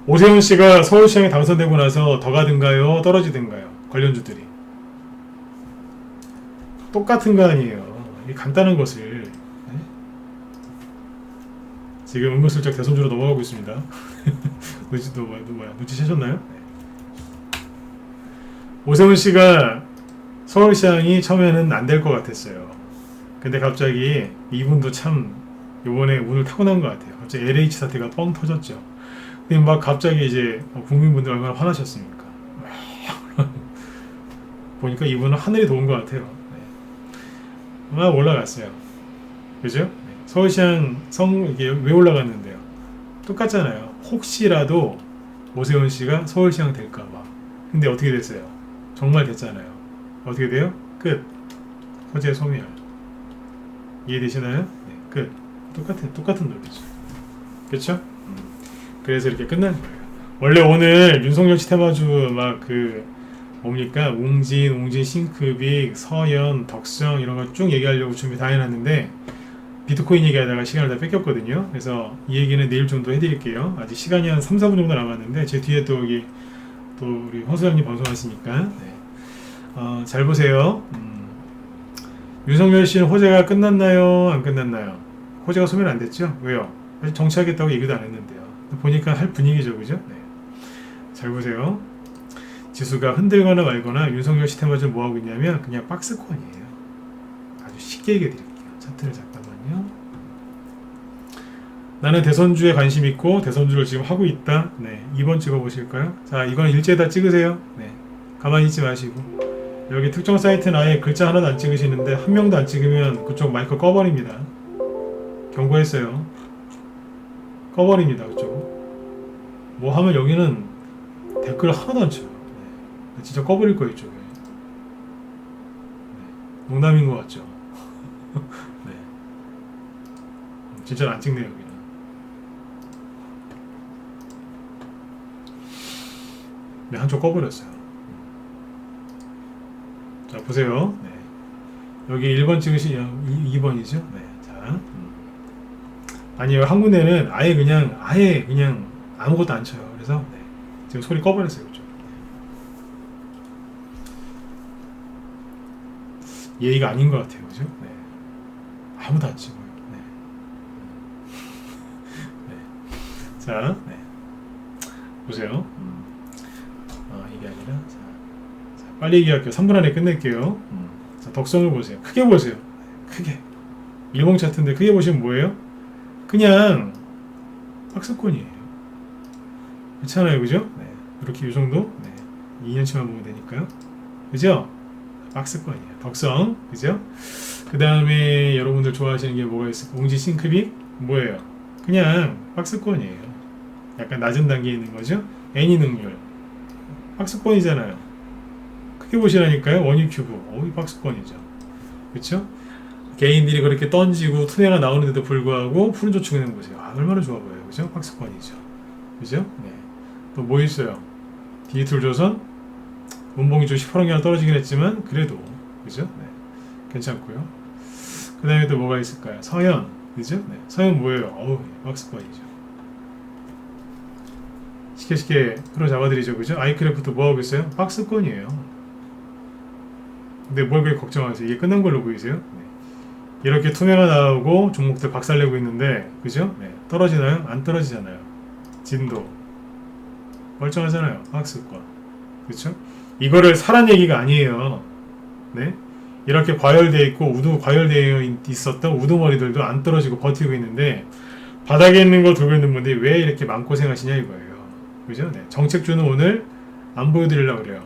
오세훈 씨가 서울시장에 당선되고 나서 더 가든가요? 떨어지든가요? 관련주들이. 똑같은 거 아니에요. 이 간단한 것을. 네? 지금 은근슬쩍 대선주로 넘어가고 있습니다. 눈치채셨나요? 네. 오세훈 씨가 서울시장이 처음에는 안 될 것 같았어요. 근데 갑자기 이분도 참 요번에 운을 타고난 것 같아요. 갑자기 LH 사태가 뻥 터졌죠. 근데 막 갑자기 이제 국민분들 얼마나 화나셨습니까? 보니까 이분은 하늘이 도운 것 같아요. 네. 막 올라갔어요. 그죠? 네. 서울시장 이게 왜 올라갔는데요? 똑같잖아요. 혹시라도 오세훈 씨가 서울시장 될까봐. 근데 어떻게 됐어요? 정말 됐잖아요. 어떻게 돼요? 끝. 호재 소멸. 이해되시나요? 네, 끝. 똑같은 논리죠. 그렇죠? 그래서 이렇게 끝난 거예요. 원래 오늘 윤석열 씨 테마주 막 뭡니까? 웅진, 싱크빅, 서현, 덕성 이런 거 쭉 얘기하려고 준비 다 해놨는데 비트코인 얘기하다가 시간을 다 뺏겼거든요. 그래서 이 얘기는 내일 정도 해드릴게요. 아직 시간이 한 3, 4분 정도 남았는데 제 뒤에 또 우리 허 소장님 방송하시니까 네. 잘 보세요. 윤석열 씨는 호재가 끝났나요? 안 끝났나요? 호재가 소멸 안 됐죠? 왜요? 아직 정치하겠다고 얘기도 안 했는데요. 보니까 할 분위기죠, 그죠? 네. 잘 보세요. 지수가 흔들거나 말거나 윤석열 씨 테마주는 뭐 하고 있냐면 그냥 박스권이에요. 아주 쉽게 얘기해 드릴게요. 차트를 잠깐만요. 나는 대선주에 관심 있고 대선주를 지금 하고 있다. 네, 2번 찍어 보실까요? 자, 이건 일제에다 찍으세요. 네, 가만히 있지 마시고 여기 특정 사이트는 아예 글자 하나도 안 찍으시는데 한 명도 안 찍으면 그쪽 마이크 꺼버립니다. 경고했어요. 꺼버립니다. 그쪽. 뭐 하면 여기는 댓글 하나도 안 쳐요. 네, 진짜 꺼버릴 거예요, 이쪽에. 네, 농담인 것 같죠? 네, 진짜 안 찍네요, 여기는. 네, 한쪽 꺼버렸어요. 자, 보세요. 네. 여기 1번 찍으시, 2번이죠? 네. 자. 아니요, 한 군데는 아예 그냥 아무것도 안 쳐요. 그래서, 네. 지금 소리 꺼버렸어요. 그쪽. 예의가 아닌 것 같아요. 그죠? 네. 아무도 안 치고요. 네. 네. 자, 네. 보세요. 이게 아니라, 자, 빨리 얘기할게요. 3분 안에 끝낼게요. 자, 덕성을 보세요. 크게 보세요. 크게. 일봉 차트인데 크게 보시면 뭐예요? 그냥 박스권이에요. 그렇잖아요. 그죠? 네. 이렇게 이 정도? 네. 2년치만 보면 되니까요. 그죠? 박스권이에요. 덕성. 그죠? 그 다음에 여러분들 좋아하시는 게 뭐가 있을까? 웅지 싱크빅? 뭐예요? 그냥 박스권이에요. 약간 낮은 단계에 있는 거죠? 애니 능률. 박스권이잖아요. 크게 보시라니까요. 원유 큐브. 이 박스권이죠. 그쵸? 개인들이 그렇게 던지고 투네가 나오는데도 불구하고 푸른 조축은행 보세요. 얼마나 좋아 보여요. 그죠? 박스권이죠. 그죠? 네. 또 뭐 있어요? 디지털 조선? 운봉이 좀 시퍼런게 떨어지긴 했지만 그래도 그죠? 네. 괜찮고요. 그 다음에 또 뭐가 있을까요? 서현. 그죠? 네. 서현 뭐예요? 박스권이죠. 쉽게 흐름 잡아드리죠. 그죠? 아이크래프트 뭐하고 있어요? 박스권이에요. 근데 뭘 그렇게 걱정하세요? 이게 끝난 걸로 보이세요? 네. 이렇게 투명화 나오고 종목들 박살내고 있는데 그죠? 네. 떨어지나요? 안 떨어지잖아요. 진도 멀쩡하잖아요. 박스권. 그렇죠? 이거를 사란 얘기가 아니에요. 네? 이렇게 과열되어 있고 과열되어 있었던 우두머리들도 안 떨어지고 버티고 있는데 바닥에 있는 거 들고 있는 분들이 왜 이렇게 마음고생 하시냐 이거예요. 그죠? 네. 정책주는 오늘 안 보여드리려고 그래요.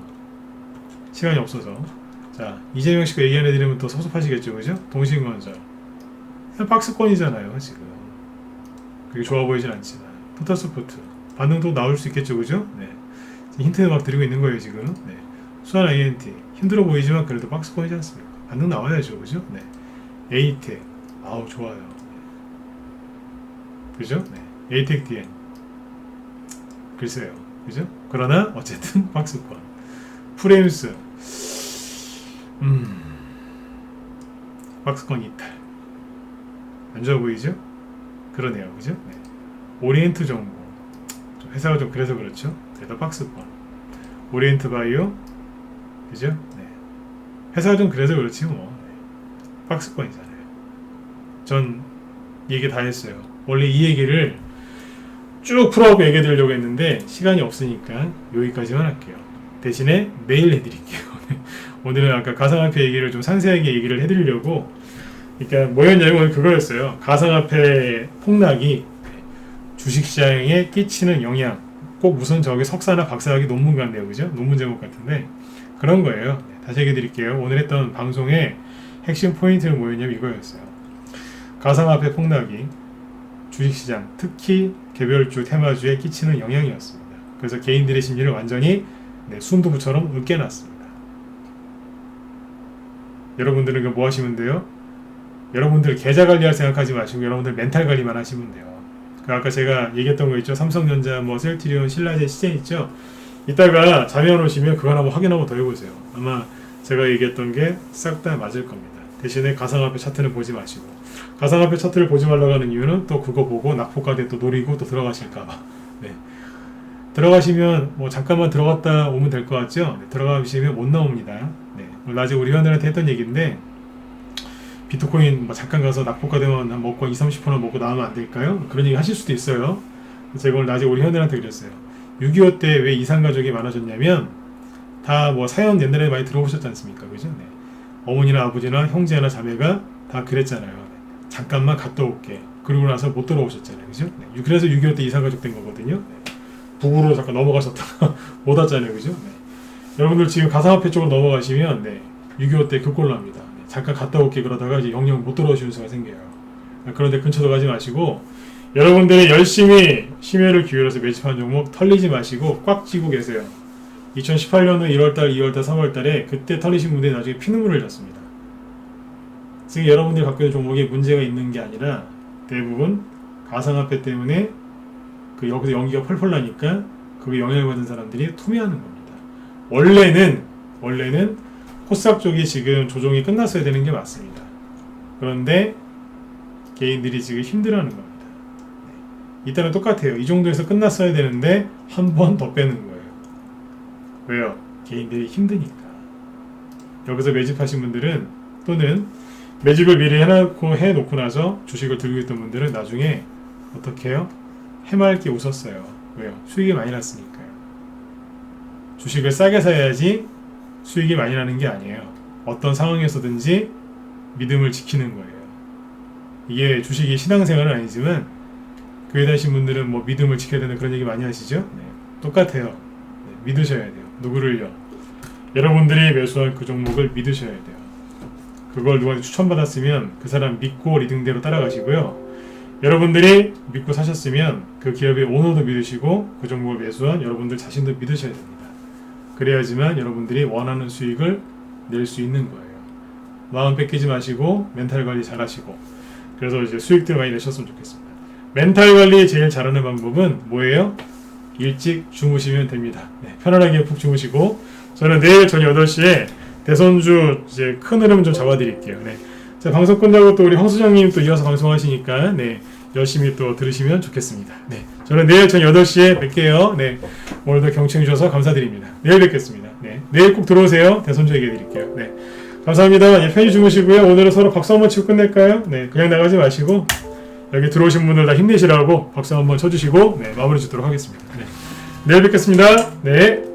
시간이 없어서. 자, 이재명 씨가 얘기해드리면 또 섭섭하시겠죠. 그죠? 동신건설. 그냥 박스권이잖아요, 지금. 그게 좋아 보이진 않지만. 포터스포트. 반응도 나올 수 있겠죠. 그죠? 네. 힌트를 막 드리고 있는 거예요, 지금. 네. 수완 INT. 힘들어 보이지만 그래도 박스권이지 않습니까? 반응 나와야죠. 그죠? 네. 에이텍. 좋아요. 그죠? 네. 에이텍 DN. 글쎄요. 그죠? 그러나, 어쨌든, 박스권. 프레임스. 박스권 이탈. 안 좋아 보이죠? 그러네요. 그죠? 네. 오리엔트 정보. 회사가 좀 그래서 그렇죠? 그래도 박스권. 오리엔트 바이오. 그죠? 네. 회사가 좀 그래서 그렇지 뭐. 네. 박스권이잖아요. 전 얘기 다 했어요. 원래 이 얘기를 쭉 풀어갖고 얘기해 드리려고 했는데 시간이 없으니까 여기까지만 할게요. 대신에 내일 해드릴게요. 오늘은 아까 가상화폐 얘기를 좀 상세하게 얘기를 해드리려고. 그러니까 뭐였냐면 그거였어요. 가상화폐 폭락이 주식시장에 끼치는 영향. 꼭 무슨 저기 석사나 박사학위 논문 같네요. 그죠? 논문 제목 같은데 그런 거예요. 다시 얘기해 드릴게요. 오늘 했던 방송의 핵심 포인트는 뭐였냐면 이거였어요. 가상화폐 폭락이 주식시장, 특히 개별주, 테마주에 끼치는 영향이었습니다. 그래서 개인들의 심리를 완전히 순두부처럼 으깨놨습니다. 여러분들은 뭐 하시면 돼요? 여러분들 계좌 관리할 생각하지 마시고 여러분들 멘탈 관리만 하시면 돼요. 아까 제가 얘기했던 거 있죠? 삼성전자, 셀트리온, 신라제, 시젠 있죠? 이따가 자료 놓으시면 그거 한번 확인하고 더 해보세요. 아마 제가 얘기했던 게 싹 다 맞을 겁니다. 대신에 가상화폐 차트는 보지 마시고. 가상화폐 차트를 보지 말라고 하는 이유는 또 그거 보고 낙폭과대 또 노리고 또 들어가실까봐. 네. 들어가시면 잠깐만 들어갔다 오면 될 것 같죠? 네. 들어가시면 못 나옵니다. 네. 낮에 우리 회원들한테 했던 얘기인데 비트코인 잠깐 가서 낙폭과대만 한 먹고 20-30%나 먹고 나오면 안 될까요? 그런 얘기 하실 수도 있어요. 제가 오늘 낮에 우리 회원들한테 그랬어요. 6.25 때 왜 이산가족이 많아졌냐면 다 사연 옛날에 많이 들어보셨지 않습니까? 그죠? 네. 어머니나 아버지나 형제나 자매가 다 그랬잖아요. 잠깐만 갔다 올게. 그러고 나서 못 돌아오셨잖아요. 그죠? 네. 그래서 6.25 때 이산가족 된 거거든요. 네. 북으로 잠깐 넘어가셨다가 못 왔잖아요. 그죠? 네. 여러분들 지금 가상화폐 쪽으로 넘어가시면 6.25 때 그 꼴 납니다. 네. 잠깐 갔다 올게 그러다가 이제 영영 못 돌아오시는 수가 생겨요. 그런데 근처도 가지 마시고 여러분들이 열심히 심혈을 기울여서 매집한 종목 털리지 마시고 꽉 쥐고 계세요. 2018년은 1월달, 2월달, 3월달에 그때 털리신 분들이 나중에 피눈물을 흘렸습니다. 지금 여러분들이 갖고 있는 종목에 문제가 있는 게 아니라 대부분 가상화폐 때문에 여기서 연기가 펄펄 나니까 그 거기 영향을 받은 사람들이 투매하는 겁니다. 원래는 코스닥 쪽이 지금 조정이 끝났어야 되는 게 맞습니다. 그런데 개인들이 지금 힘들어하는 겁니다. 이때는 똑같아요. 이 정도에서 끝났어야 되는데 한 번 더 빼는 거예요. 왜요? 개인들이 힘드니까. 여기서 매집하신 분들은 또는 매집을 미리 해놓고 나서 주식을 들고 있던 분들은 나중에 어떻게 해요? 해맑게 웃었어요. 왜요? 수익이 많이 났으니까요. 주식을 싸게 사야지 수익이 많이 나는 게 아니에요. 어떤 상황에서든지 믿음을 지키는 거예요. 이게 주식이 신앙생활은 아니지만 교회 다니신 분들은 뭐 믿음을 지켜야 되는 그런 얘기 많이 하시죠? 네. 똑같아요. 네. 믿으셔야 돼요. 누구를요? 여러분들이 매수한 그 종목을 믿으셔야 돼요. 그걸 누구한테 추천받았으면 그 사람 믿고 리딩대로 따라가시고요. 여러분들이 믿고 사셨으면 그 기업의 오너도 믿으시고 그 종목을 매수한 여러분들 자신도 믿으셔야 됩니다. 그래야지만 여러분들이 원하는 수익을 낼 수 있는 거예요. 마음 뺏기지 마시고 멘탈 관리 잘 하시고 그래서 이제 수익들 많이 내셨으면 좋겠습니다. 멘탈 관리 제일 잘하는 방법은 뭐예요? 일찍 주무시면 됩니다. 네, 편안하게 푹 주무시고 저는 내일 저녁 8시에 대선주 이제 큰 흐름 좀 잡아드릴게요. 네. 자, 방송 끝나고 또 우리 황 수장님 또 이어서 방송하시니까 네, 열심히 또 들으시면 좋겠습니다. 네, 저는 내일 저녁 8시에 뵐게요. 네, 오늘도 경청해 주셔서 감사드립니다. 내일 뵙겠습니다. 네, 내일 꼭 들어오세요. 대선주 얘기해 드릴게요. 네, 감사합니다. 예, 편히 주무시고요. 오늘은 서로 박수 한번 치고 끝낼까요? 네, 그냥 나가지 마시고 여기 들어오신 분들 다 힘내시라고 박수 한번 쳐주시고 네, 마무리 짓도록 하겠습니다. 네, 내일 뵙겠습니다. 네.